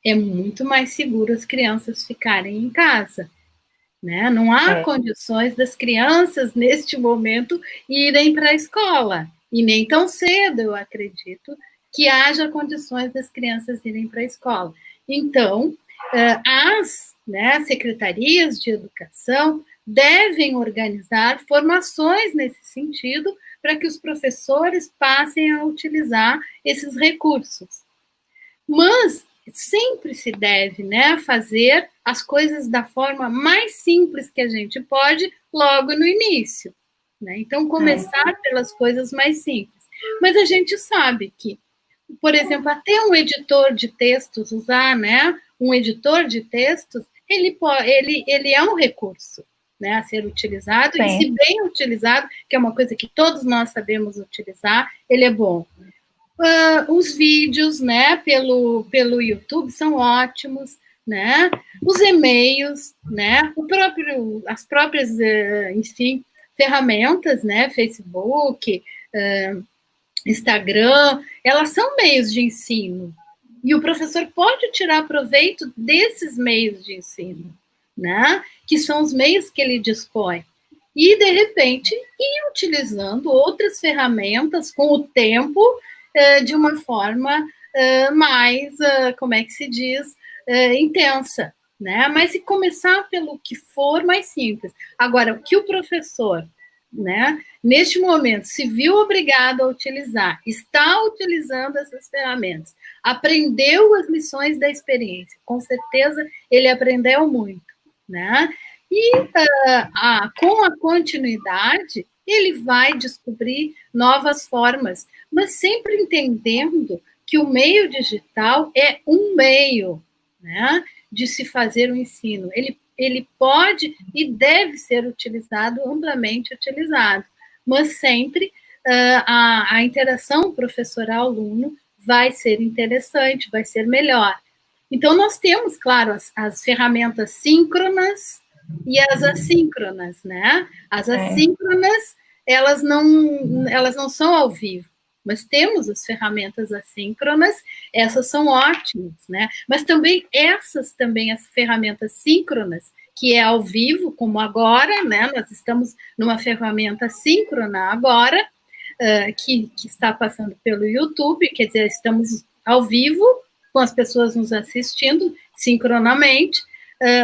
é muito mais seguro as crianças ficarem em casa, né? Não há condições das crianças, neste momento, irem para a escola, e nem tão cedo, eu acredito, que haja condições das crianças irem para a escola. Então, as secretarias de educação devem organizar formações nesse sentido para que os professores passem a utilizar esses recursos. Mas sempre se deve, né, fazer as coisas da forma mais simples que a gente pode logo no início, né? Então, começar pelas coisas mais simples. Mas a gente sabe que, por exemplo, até um editor de textos, usar, né, um editor de textos, ele é um recurso, né, a ser utilizado, e se bem utilizado, que é uma coisa que todos nós sabemos utilizar, ele é bom. Os vídeos, né, pelo YouTube são ótimos, né? Os e-mails, né? As próprias, enfim, ferramentas, né? Facebook, Instagram, elas são meios de ensino. E o professor pode tirar proveito desses meios de ensino, né? Que são os meios que ele dispõe. E, de repente, ir utilizando outras ferramentas com o tempo, de uma forma mais, como é que se diz, intensa, né? Mas se começar pelo que for mais simples. Agora, o que o professor, né, neste momento, se viu obrigado a utilizar, está utilizando essas ferramentas, aprendeu as lições da experiência, com certeza ele aprendeu muito, né? E com a continuidade, ele vai descobrir novas formas, mas sempre entendendo que o meio digital é um meio, né, de se fazer o ensino. Ele pode e deve ser utilizado, amplamente utilizado, mas sempre a interação professor-aluno vai ser interessante, vai ser melhor. Então, nós temos, claro, as ferramentas síncronas e as assíncronas, né? As assíncronas, elas não são ao vivo, mas temos as ferramentas assíncronas, essas são ótimas, né? Mas também as ferramentas síncronas, que é ao vivo, como agora, né? Nós estamos numa ferramenta síncrona agora, que está passando pelo YouTube, quer dizer, estamos ao vivo, com as pessoas nos assistindo, sincronamente,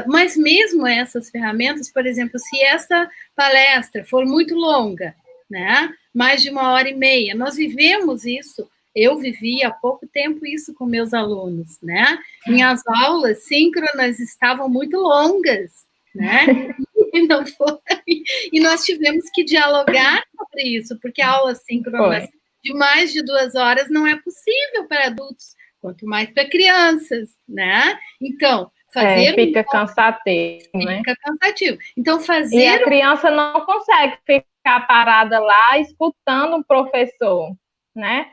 mas mesmo essas ferramentas, por exemplo, se essa palestra for muito longa, né, mais de 1h30, nós vivemos isso, eu vivi há pouco tempo isso com meus alunos, né, minhas aulas síncronas estavam muito longas, né, e nós tivemos que dialogar sobre isso, porque aulas síncronas de mais de 2 horas não é possível para adultos, quanto mais para crianças, né, então, fica cansativo, né? Fica cansativo. Então, fazer... E a criança não consegue ficar parada lá escutando um professor, né?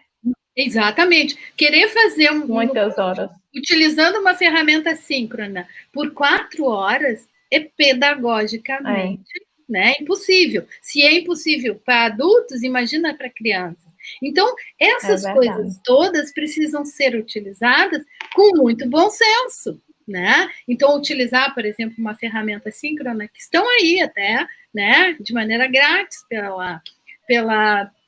Exatamente. Querer fazer muitas horas. Utilizando uma ferramenta síncrona por 4 horas é pedagogicamente, né, impossível. Se é impossível para adultos, imagina para crianças. Então, essas coisas todas precisam ser utilizadas com muito bom senso, né? Então, utilizar, por exemplo, uma ferramenta síncrona, que estão aí até, né, de maneira grátis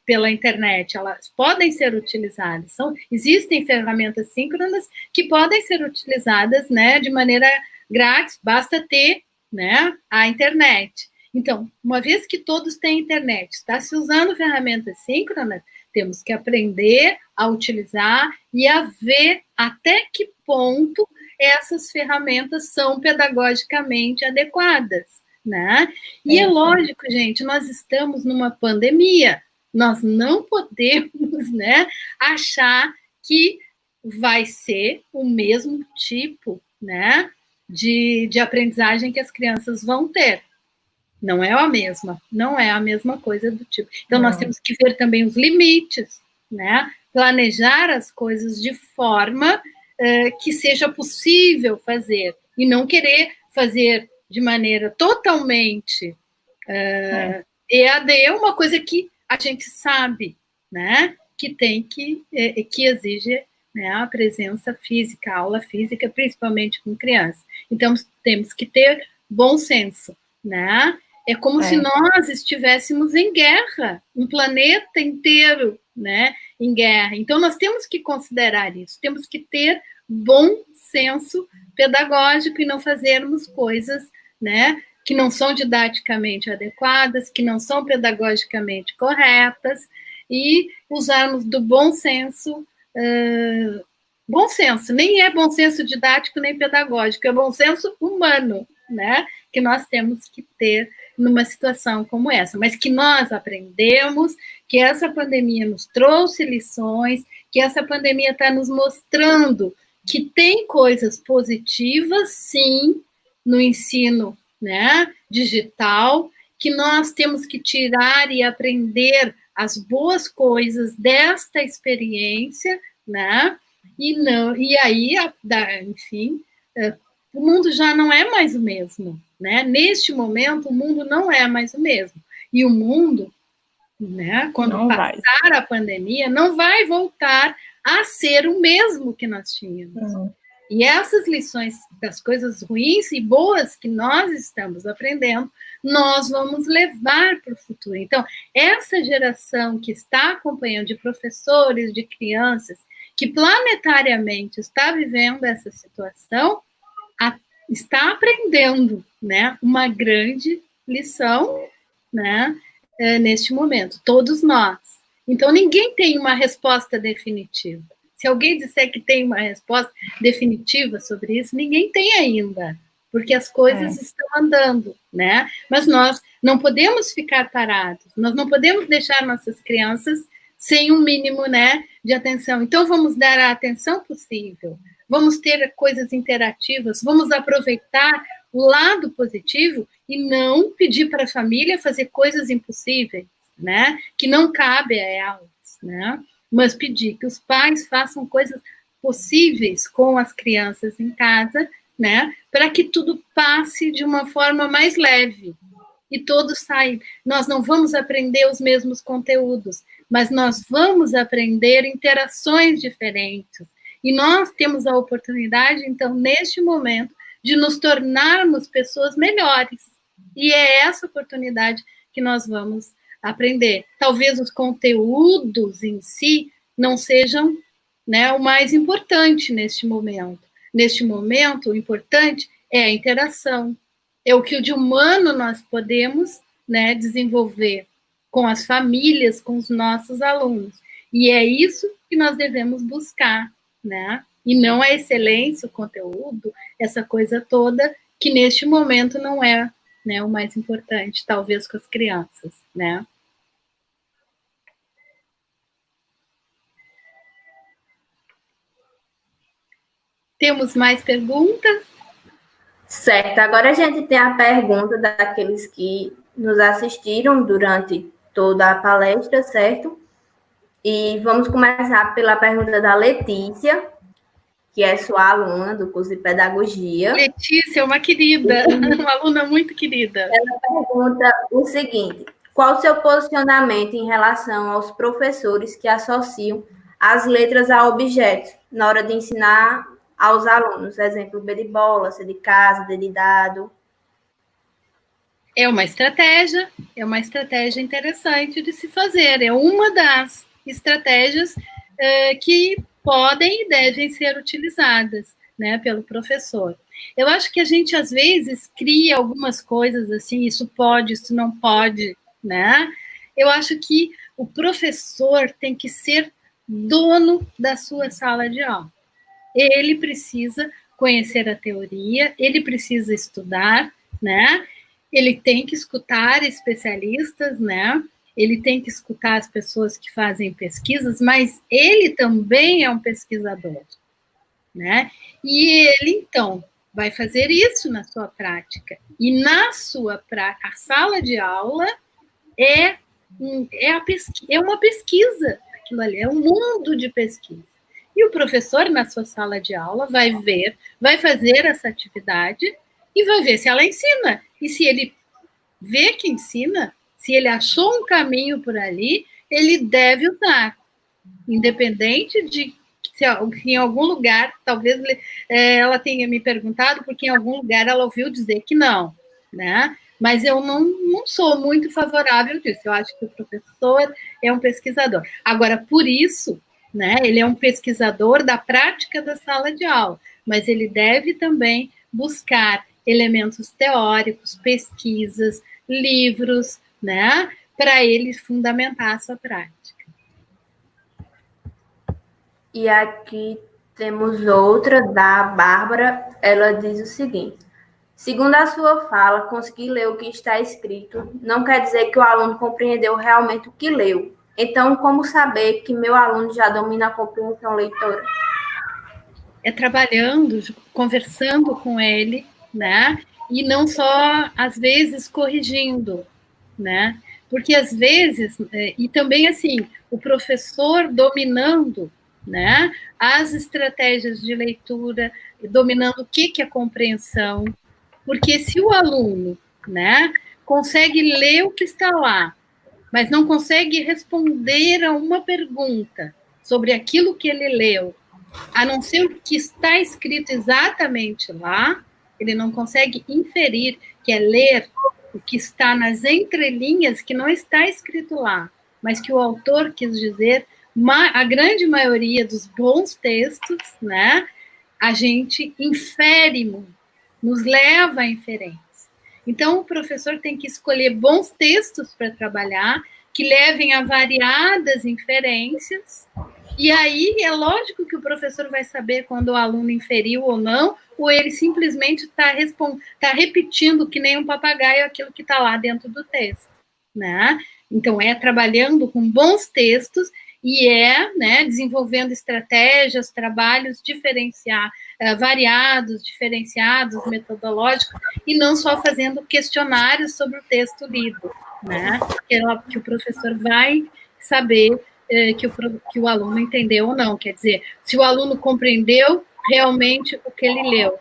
pela internet, elas podem ser utilizadas. Existem ferramentas síncronas que podem ser utilizadas, né, de maneira grátis, basta ter, né, a internet. Então, uma vez que todos têm internet, está se usando ferramentas síncronas, temos que aprender a utilizar e a ver até que ponto essas ferramentas são pedagogicamente adequadas, né? E é lógico, gente, nós estamos numa pandemia, nós não podemos, né, achar que vai ser o mesmo tipo, né, de aprendizagem que as crianças vão ter. Não é a mesma coisa do tipo. Então, nós temos que ver também os limites, né? Planejar as coisas de forma que seja possível fazer, e não querer fazer de maneira totalmente EAD, uma coisa que a gente sabe, né? Que exige, né, a presença física, a aula física, principalmente com crianças. Então, temos que ter bom senso, né? É como se nós estivéssemos em guerra, um planeta inteiro, né, em guerra. Então, nós temos que considerar isso, temos que ter bom senso pedagógico e não fazermos coisas, né, que não são didaticamente adequadas, que não são pedagogicamente corretas, e usarmos do bom senso. Bom senso, nem é bom senso didático nem pedagógico, é bom senso humano, né, que nós temos que ter numa situação como essa, mas que nós aprendemos, que essa pandemia nos trouxe lições, que essa pandemia está nos mostrando que tem coisas positivas, sim, no ensino, né, digital, que nós temos que tirar e aprender as boas coisas desta experiência, né, e aí, enfim, o mundo já não é mais o mesmo, né? Neste momento, o mundo não é mais o mesmo. E o mundo, né, quando passar a pandemia, não vai voltar a ser o mesmo que nós tínhamos. E essas lições das coisas ruins e boas que nós estamos aprendendo, nós vamos levar para o futuro. Então, essa geração que está acompanhando, de professores, de crianças, que planetariamente está vivendo essa situação, está aprendendo, né, uma grande lição, né, neste momento, todos nós. Então, ninguém tem uma resposta definitiva. Se alguém disser que tem uma resposta definitiva sobre isso, ninguém tem ainda, porque as coisas estão andando, né? Mas nós não podemos ficar parados, nós não podemos deixar nossas crianças sem um mínimo, né, de atenção. Então, vamos dar a atenção possível, vamos ter coisas interativas, vamos aproveitar o lado positivo e não pedir para a família fazer coisas impossíveis, né, que não cabe a elas, né, mas pedir que os pais façam coisas possíveis com as crianças em casa, né, para que tudo passe de uma forma mais leve e todos saem. Nós não vamos aprender os mesmos conteúdos, mas nós vamos aprender interações diferentes. E nós temos a oportunidade, então, neste momento, de nos tornarmos pessoas melhores. E é essa oportunidade que nós vamos aprender. Talvez os conteúdos em si não sejam, né, o mais importante neste momento. Neste momento, o importante é a interação. É o que de humano nós podemos, né, desenvolver com as famílias, com os nossos alunos. E é isso que nós devemos buscar, né? E não a excelência, o conteúdo, essa coisa toda, que neste momento não é, né, o mais importante, talvez com as crianças, né? Temos mais perguntas? Certo, agora a gente tem a pergunta daqueles que nos assistiram durante toda a palestra, certo? E vamos começar pela pergunta da Letícia, que é sua aluna do curso de Pedagogia. Letícia é uma querida, uma aluna muito querida. Ela pergunta o seguinte: qual o seu posicionamento em relação aos professores que associam as letras a objetos na hora de ensinar aos alunos. Exemplo, B de bola, C de casa, D de dado. É uma estratégia interessante de se fazer. É uma das estratégias que podem e devem ser utilizadas, né, pelo professor. Eu acho que a gente, às vezes, cria algumas coisas assim, isso pode, isso não pode, né? Eu acho que o professor tem que ser dono da sua sala de aula. Ele precisa conhecer a teoria, ele precisa estudar, né? Ele tem que escutar especialistas, né? Ele tem que escutar as pessoas que fazem pesquisas, mas ele também é um pesquisador, né? E ele, então, vai fazer isso na sua prática. E na sua prática, a sala de aula é uma pesquisa, aquilo ali, é um mundo de pesquisa. E o professor, na sua sala de aula, vai fazer essa atividade e vai ver se ela ensina. E se ele vê que ensina, se ele achou um caminho por ali, ele deve usar. Independente de se em algum lugar, talvez ela tenha me perguntado, porque em algum lugar ela ouviu dizer que não, né? Mas eu não sou muito favorável disso. Eu acho que o professor é um pesquisador. Agora, por isso, né, ele é um pesquisador da prática da sala de aula, mas ele deve também buscar elementos teóricos, pesquisas, livros, né, para ele fundamentar a sua prática. E aqui temos outra da Bárbara. Ela diz o seguinte: segundo a sua fala, conseguir ler o que está escrito não quer dizer que o aluno compreendeu realmente o que leu. Então, como saber que meu aluno já domina a compreensão leitora? É trabalhando, conversando com ele, né? E não só, às vezes, corrigindo, né? Porque, às vezes, e também, assim, o professor dominando, né, as estratégias de leitura, dominando o que é compreensão, porque se o aluno, né, consegue ler o que está lá, mas não consegue responder a uma pergunta sobre aquilo que ele leu, a não ser o que está escrito exatamente lá, ele não consegue inferir, que é ler o que está nas entrelinhas, que não está escrito lá, mas que o autor quis dizer. A grande maioria dos bons textos, né, a gente infere muito, nos leva à inferência. Então, o professor tem que escolher bons textos para trabalhar, que levem a variadas inferências, e aí é lógico que o professor vai saber quando o aluno inferiu ou não, ou ele simplesmente está repetindo que nem um papagaio aquilo que está lá dentro do texto, né? Então, é trabalhando com bons textos e né, desenvolvendo estratégias, trabalhos variados, diferenciados, metodológicos, e não só fazendo questionários sobre o texto lido, né? Que o professor vai saber que o aluno entendeu ou não. Quer dizer, se o aluno compreendeu realmente o que ele leu,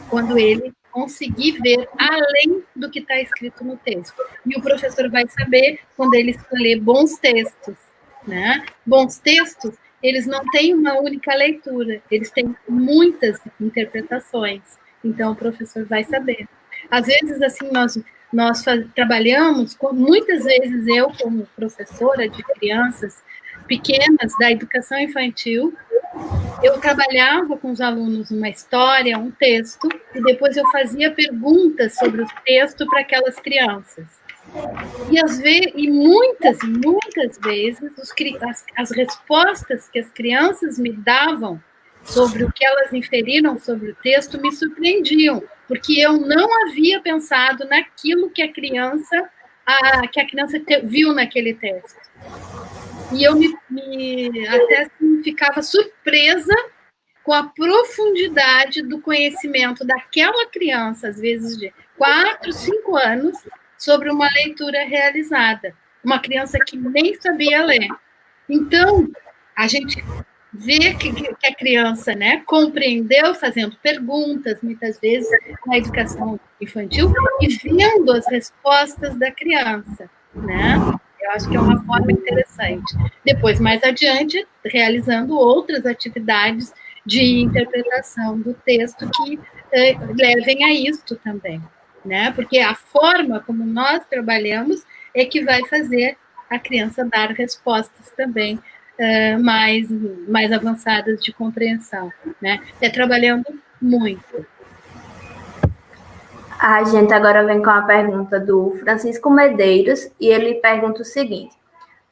quando ele conseguir ver além do que está escrito no texto. E o professor vai saber quando ele escolher bons textos, né? Bons textos, eles não têm uma única leitura, eles têm muitas interpretações. Então, o professor vai saber. Às vezes, assim, nós trabalhamos, muitas vezes eu, como professora de crianças pequenas da educação infantil, eu trabalhava com os alunos uma história, um texto, e depois eu fazia perguntas sobre o texto para aquelas crianças. E muitas vezes, as respostas que as crianças me davam sobre o que elas inferiram sobre o texto me surpreendiam, porque eu não havia pensado naquilo que a criança viu naquele texto. E eu até assim, ficava surpresa com a profundidade do conhecimento daquela criança, às vezes de 4, 5 anos, sobre uma leitura realizada. Uma criança que nem sabia ler. Então, a gente vê que a criança, né, compreendeu fazendo perguntas, muitas vezes na educação infantil, e vendo as respostas da criança, né? Eu acho que é uma forma interessante. Depois, mais adiante, realizando outras atividades de interpretação do texto que levem a isto também, né? Porque a forma como nós trabalhamos é que vai fazer a criança dar respostas também mais avançadas de compreensão, né? É trabalhando muito. A gente agora vem com a pergunta do Francisco Medeiros, e ele pergunta o seguinte: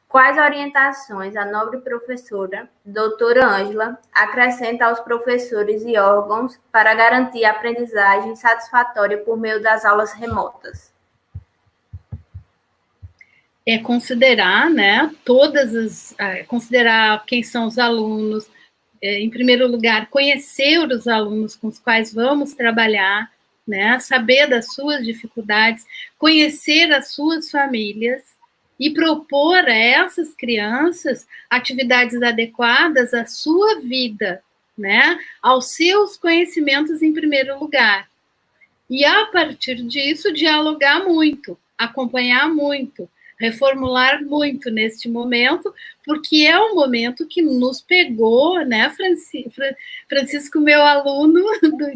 quais orientações a nobre professora, doutora Ângela, acrescenta aos professores e órgãos para garantir a aprendizagem satisfatória por meio das aulas remotas? É considerar, né, considerar quem são os alunos, em primeiro lugar, conhecer os alunos com os quais vamos trabalhar, né, saber das suas dificuldades, conhecer as suas famílias e propor a essas crianças atividades adequadas à sua vida, né, aos seus conhecimentos em primeiro lugar. E, a partir disso, dialogar muito, acompanhar muito, reformular muito neste momento, porque é um momento que nos pegou, né, Francisco, meu aluno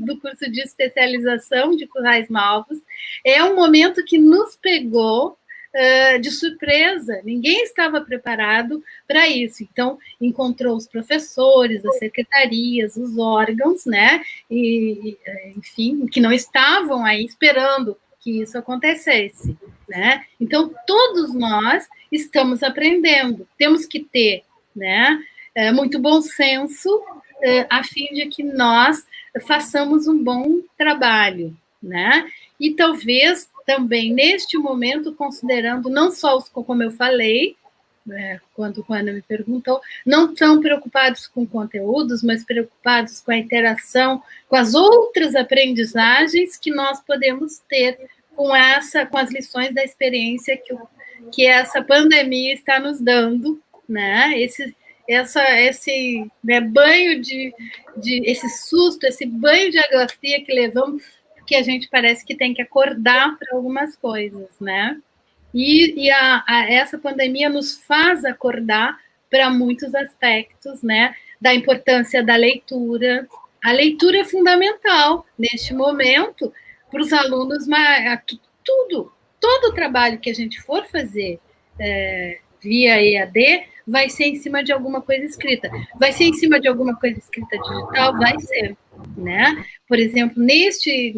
do curso de especialização de Currais Novos, é um momento que nos pegou de surpresa, ninguém estava preparado para isso. Então, encontrou os professores, as secretarias, os órgãos, né, enfim, que não estavam aí esperando que isso acontecesse, né? Então, todos nós estamos aprendendo, temos que ter, né, muito bom senso, a fim de que nós façamos um bom trabalho, né? E talvez também, neste momento, considerando não só os, como eu falei, quando a Ana me perguntou, não tão preocupados com conteúdos, mas preocupados com a interação, com as outras aprendizagens que nós podemos ter com as lições da experiência que essa pandemia está nos dando, né? Esse banho esse susto, esse banho de água fria que levamos, que a gente parece que tem que acordar para algumas coisas, né? E essa pandemia nos faz acordar para muitos aspectos, né? Da importância da leitura. A leitura é fundamental neste momento para os alunos, todo o trabalho que a gente for fazer via EAD vai ser em cima de alguma coisa escrita. Vai ser em cima de alguma coisa escrita digital? Vai ser, né? Por exemplo, neste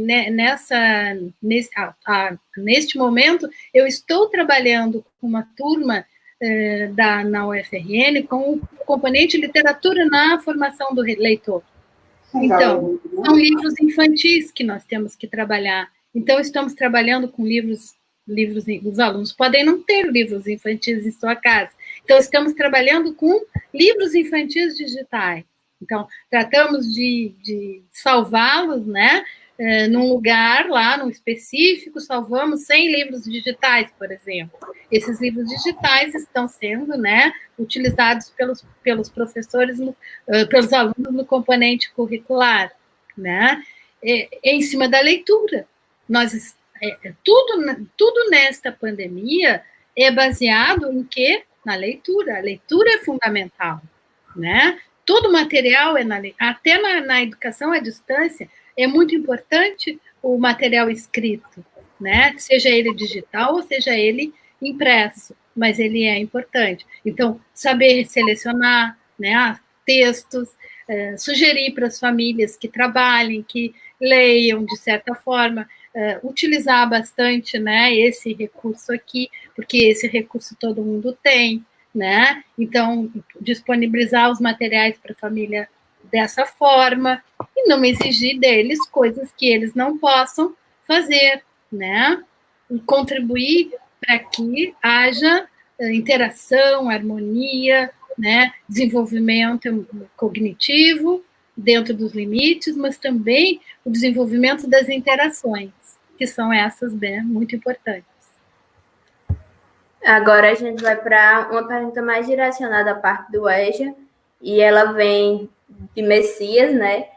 momento, eu estou trabalhando com uma turma na UFRN com o componente literatura na formação do leitor. Então, são livros infantis que nós temos que trabalhar. Então, estamos trabalhando com livros, os alunos podem não ter livros infantis em sua casa. Então, estamos trabalhando com livros infantis digitais. Então, tratamos de salvá-los, né, num lugar lá, num específico, salvamos 100 livros digitais, por exemplo. Esses livros digitais estão sendo, né, utilizados pelos professores, pelos alunos no componente curricular, né, em cima da leitura. Tudo nesta pandemia é baseado em quê? Na leitura. A leitura é fundamental, né? Todo material até na educação à distância é muito importante o material escrito, né? Seja ele digital ou seja ele impresso, mas ele é importante. Então, saber selecionar, né, textos, sugerir para as famílias que trabalhem, que leiam de certa forma, utilizar bastante, né, esse recurso aqui, porque esse recurso todo mundo tem, né? Então, disponibilizar os materiais para a família dessa forma e não exigir deles coisas que eles não possam fazer, né? E contribuir para que haja interação, harmonia, né? Desenvolvimento cognitivo dentro dos limites, mas também o desenvolvimento das interações, que são essas muito importantes. Agora a gente vai para uma pergunta mais direcionada à parte do EJA, e ela vem de Messias, né?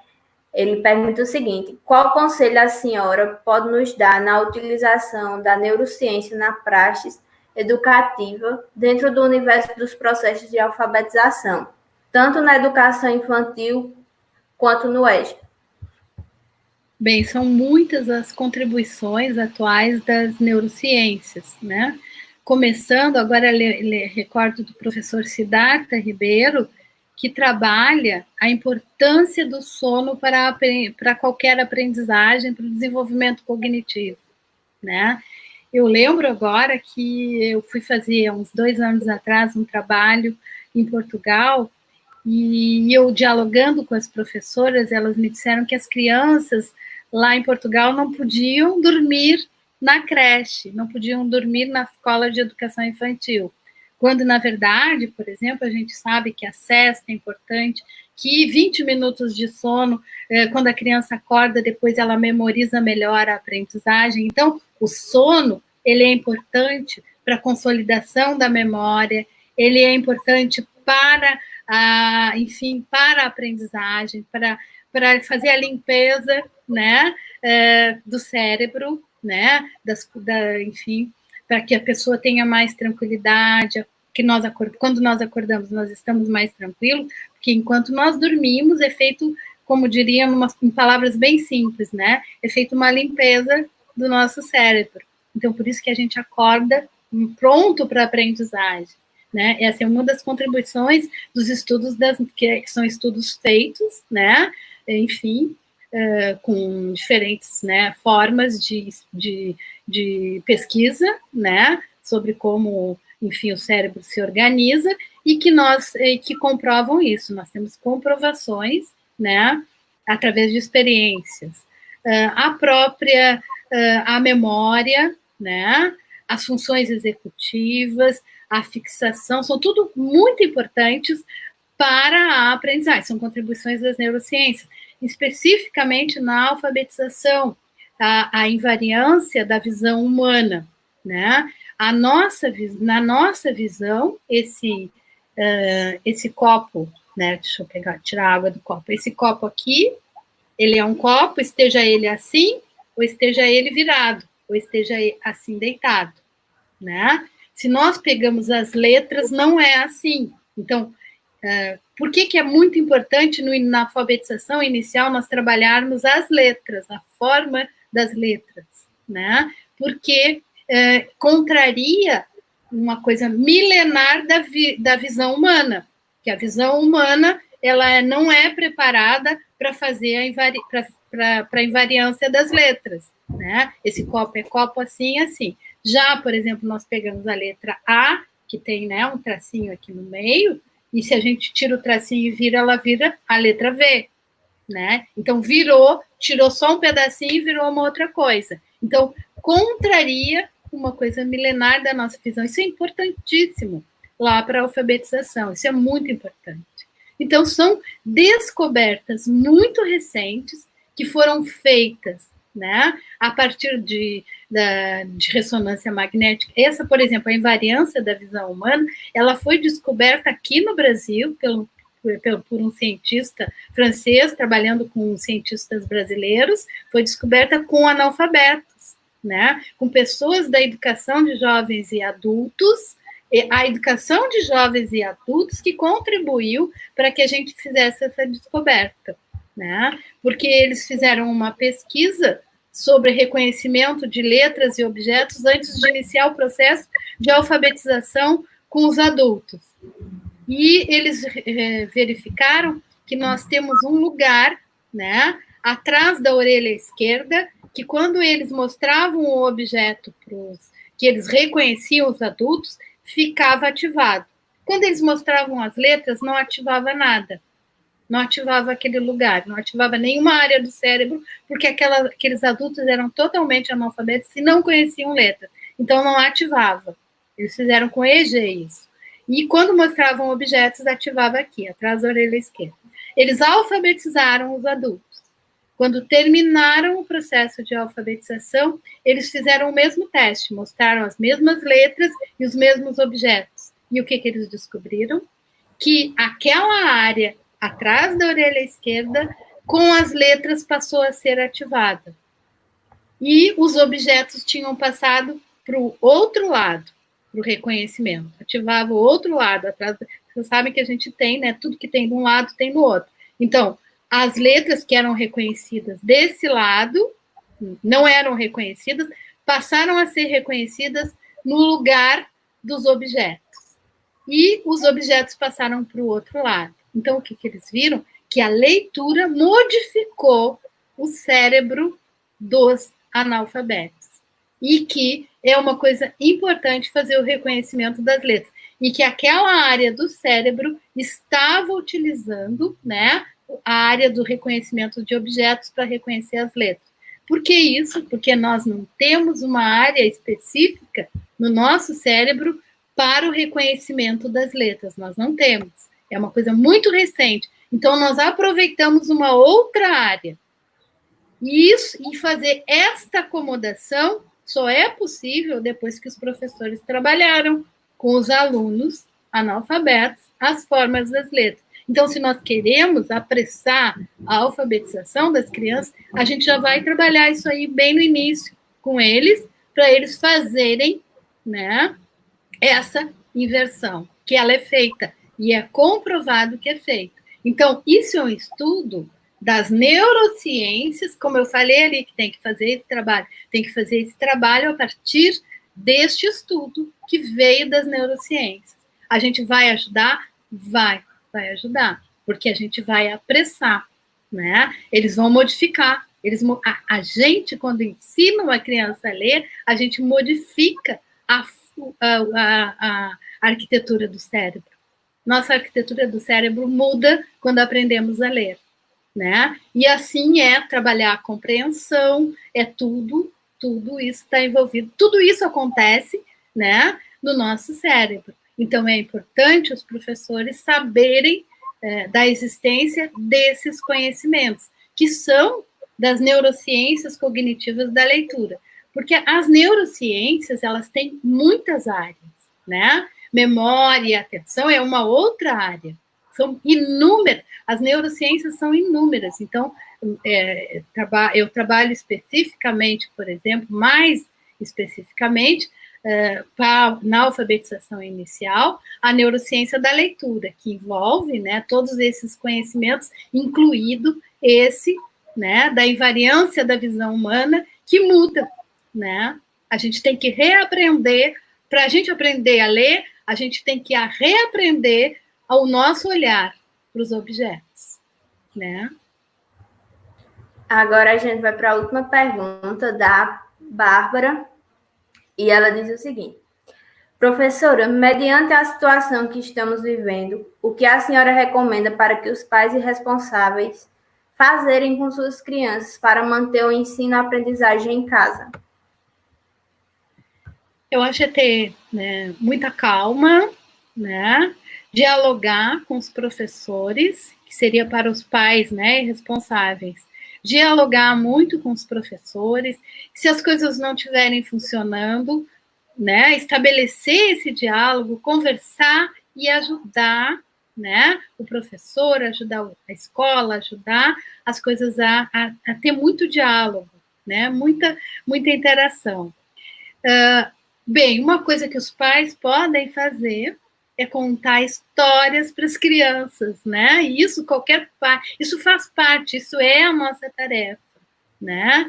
Ele pergunta o seguinte: qual conselho a senhora pode nos dar na utilização da neurociência na praxis educativa dentro do universo dos processos de alfabetização, tanto na educação infantil quanto no EJA. Bem, são muitas as contribuições atuais das neurociências, né? Começando, agora recordo do professor Siddhartha Ribeiro, que trabalha a importância do sono para qualquer aprendizagem, para o desenvolvimento cognitivo, né? Eu lembro agora que eu fui fazer, uns 2 anos atrás, um trabalho em Portugal, e eu dialogando com as professoras, elas me disseram que as crianças lá em Portugal não podiam dormir na creche, não podiam dormir na escola de educação infantil. Quando, na verdade, por exemplo, a gente sabe que a sesta é importante, que 20 minutos de sono, quando a criança acorda, depois ela memoriza melhor a aprendizagem. Então, o sono, ele é importante para a consolidação da memória, ele é importante para para a aprendizagem, para fazer a limpeza, né, do cérebro, né, enfim, para que a pessoa tenha mais tranquilidade, que quando nós acordamos, nós estamos mais tranquilos, porque enquanto nós dormimos, é feito, como diriam em palavras bem simples, né, é feito uma limpeza do nosso cérebro. Então, por isso que a gente acorda pronto para a aprendizagem. Né? Essa é uma das contribuições dos estudos, que são estudos feitos, né? Enfim, com diferentes, né, formas de pesquisa, né, sobre como, enfim, o cérebro se organiza, e que comprovam isso. Nós temos comprovações, né, através de experiências. A memória, né, as funções executivas, a fixação, são tudo muito importantes para a aprendizagem, são contribuições das neurociências, especificamente na alfabetização, a invariância da visão humana, né? Na nossa visão, esse copo, né? Deixa eu tirar a água do copo. Esse copo aqui, ele é um copo, esteja ele assim, ou esteja ele virado, ou esteja assim deitado, né? Se nós pegamos as letras, não é assim. Então, por que é muito importante na alfabetização inicial nós trabalharmos as letras, a forma das letras, né? Porque contraria uma coisa milenar da visão humana, que a visão humana ela não é preparada para fazer para a invariância das letras, né? Esse copo é copo assim, assim. Já, por exemplo, nós pegamos a letra A, que tem, né, um tracinho aqui no meio, e se a gente tira o tracinho e vira, ela vira a letra V, né? Então, tirou só um pedacinho e virou uma outra coisa. Então, contraria uma coisa milenar da nossa visão. Isso é importantíssimo lá para a alfabetização, isso é muito importante. Então, são descobertas muito recentes que foram feitas, né, a partir de ressonância magnética. Essa, por exemplo, a invariância da visão humana, ela foi descoberta aqui no Brasil por um cientista francês, trabalhando com cientistas brasileiros, foi descoberta com analfabetos, né, com pessoas da educação de jovens e adultos, a educação de jovens e adultos que contribuiu para que a gente fizesse essa descoberta, né? Porque eles fizeram uma pesquisa sobre reconhecimento de letras e objetos antes de iniciar o processo de alfabetização com os adultos. E eles verificaram que nós temos um lugar, né, atrás da orelha esquerda, que quando eles mostravam o objeto que eles reconheciam os adultos, ficava ativado. Quando eles mostravam as letras, não ativava nada. Não ativava aquele lugar, não ativava nenhuma área do cérebro, porque aqueles adultos eram totalmente analfabetos e não conheciam letras. Então, não ativava. Eles fizeram com EG isso. E quando mostravam objetos, ativava aqui, atrás da orelha esquerda. Eles alfabetizaram os adultos. Quando terminaram o processo de alfabetização, eles fizeram o mesmo teste, mostraram as mesmas letras e os mesmos objetos. E o que eles descobriram? Que aquela área atrás da orelha esquerda, com as letras, passou a ser ativada. E os objetos tinham passado para o outro lado, para o reconhecimento. Ativava o outro lado, atrás. Vocês sabem que a gente tem, né? Tudo que tem de um lado tem no outro. Então, as letras que eram reconhecidas desse lado não eram reconhecidas, passaram a ser reconhecidas no lugar dos objetos. E os objetos passaram para o outro lado. Então, o que eles viram? Que a leitura modificou o cérebro dos analfabetos. E que é uma coisa importante fazer o reconhecimento das letras. E que aquela área do cérebro estava utilizando, né, a área do reconhecimento de objetos para reconhecer as letras. Por que isso? Porque nós não temos uma área específica no nosso cérebro para o reconhecimento das letras. Nós não temos. É uma coisa muito recente. Então, nós aproveitamos uma outra área. E fazer esta acomodação só é possível depois que os professores trabalharam com os alunos analfabetos as formas das letras. Então, se nós queremos apressar a alfabetização das crianças, a gente já vai trabalhar isso aí bem no início com eles, para eles fazerem, né, essa inversão, que ela é feita, e é comprovado que é feita. Então, isso é um estudo das neurociências, como eu falei ali, que tem que fazer esse trabalho a partir deste estudo que veio das neurociências. A gente vai ajudar? Vai ajudar, porque a gente vai apressar, né? Eles vão modificar. A gente, quando ensina uma criança a ler, a gente modifica a arquitetura do cérebro. Nossa arquitetura do cérebro muda quando aprendemos a ler, né? E assim é trabalhar a compreensão, é tudo isso está envolvido. Tudo isso acontece, né, no nosso cérebro. Então, é importante os professores saberem da existência desses conhecimentos, que são das neurociências cognitivas da leitura. Porque as neurociências, elas têm muitas áreas, né? Memória e atenção é uma outra área. São inúmeras. As neurociências são inúmeras. Então, eu trabalho especificamente, por exemplo, mais especificamente, na alfabetização inicial, a neurociência da leitura, que envolve, né, todos esses conhecimentos, incluído esse, né, da invariância da visão humana, que muda, né? A gente tem que reaprender, para a gente aprender a ler, a gente tem que reaprender ao nosso olhar para os objetos, né? Agora a gente vai para a última pergunta da Bárbara, e ela diz o seguinte: professora, mediante a situação que estamos vivendo, o que a senhora recomenda para que os pais e responsáveis fazerem com suas crianças para manter o ensino e a aprendizagem em casa? Eu acho ter, né, muita calma, né, dialogar com os professores, que seria para os pais, né, responsáveis, dialogar muito com os professores, se as coisas não estiverem funcionando, né, estabelecer esse diálogo, conversar e ajudar, né, o professor, ajudar a escola, ajudar as coisas a ter muito diálogo, né, muita interação. Bem, uma coisa que os pais podem fazer é contar histórias para as crianças, né? E isso qualquer pai, isso faz parte, isso é a nossa tarefa, né?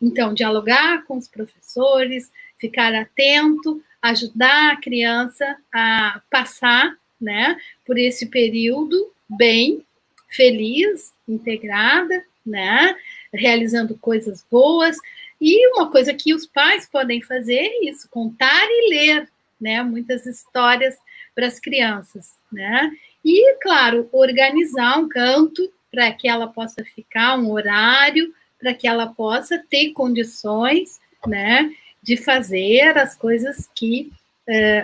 Então, dialogar com os professores, ficar atento, ajudar a criança a passar, né, por esse período bem, feliz, integrada, né, realizando coisas boas. E uma coisa que os pais podem fazer é isso, contar e ler, né, muitas histórias para as crianças, né? E, claro, organizar um canto para que ela possa ficar, um horário, para que ela possa ter condições, né, de fazer as coisas que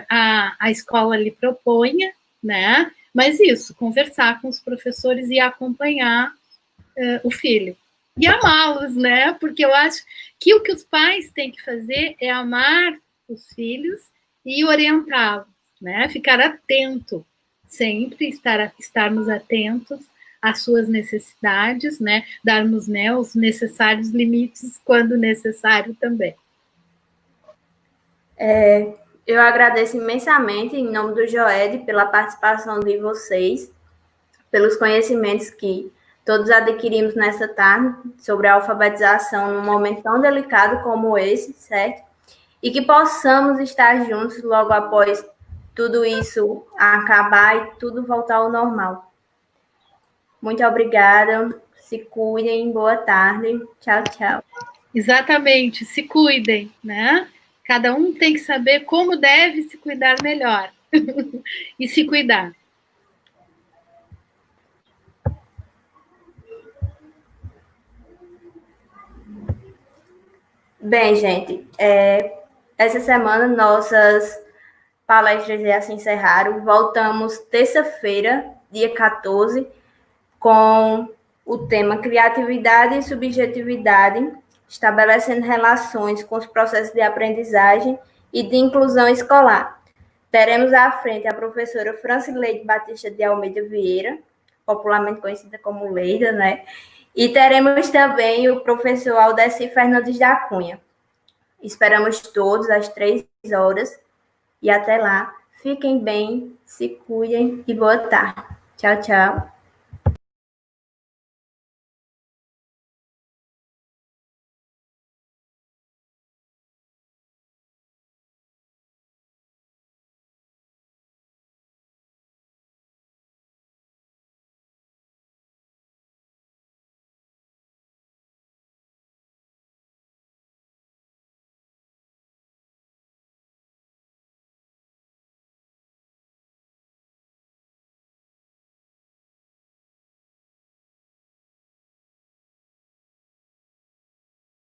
a escola lhe proponha, né? Mas isso, conversar com os professores e acompanhar o filho. E amá-los, né? Porque eu acho que o que os pais têm que fazer é amar os filhos e orientá-los, né? Ficar atento, sempre estarmos atentos às suas necessidades, né? Darmos, né, os necessários limites quando necessário também. Eu agradeço imensamente, em nome do Joed, pela participação de vocês, pelos conhecimentos que todos adquirimos nessa tarde sobre a alfabetização num momento tão delicado como esse, certo? E que possamos estar juntos logo após tudo isso acabar e tudo voltar ao normal. Muito obrigada, se cuidem, boa tarde, tchau, tchau. Exatamente, se cuidem, né? Cada um tem que saber como deve se cuidar melhor e se cuidar. Bem, gente, essa semana nossas palestras já se encerraram. Voltamos terça-feira, dia 14, com o tema Criatividade e Subjetividade, estabelecendo relações com os processos de aprendizagem e de inclusão escolar. Teremos à frente a professora Francileide Batista de Almeida Vieira, popularmente conhecida como Leida, né? E teremos também o professor Aldeci Fernandes da Cunha. Esperamos todos às 3h e até lá. Fiquem bem, se cuidem e boa tarde. Tchau, tchau.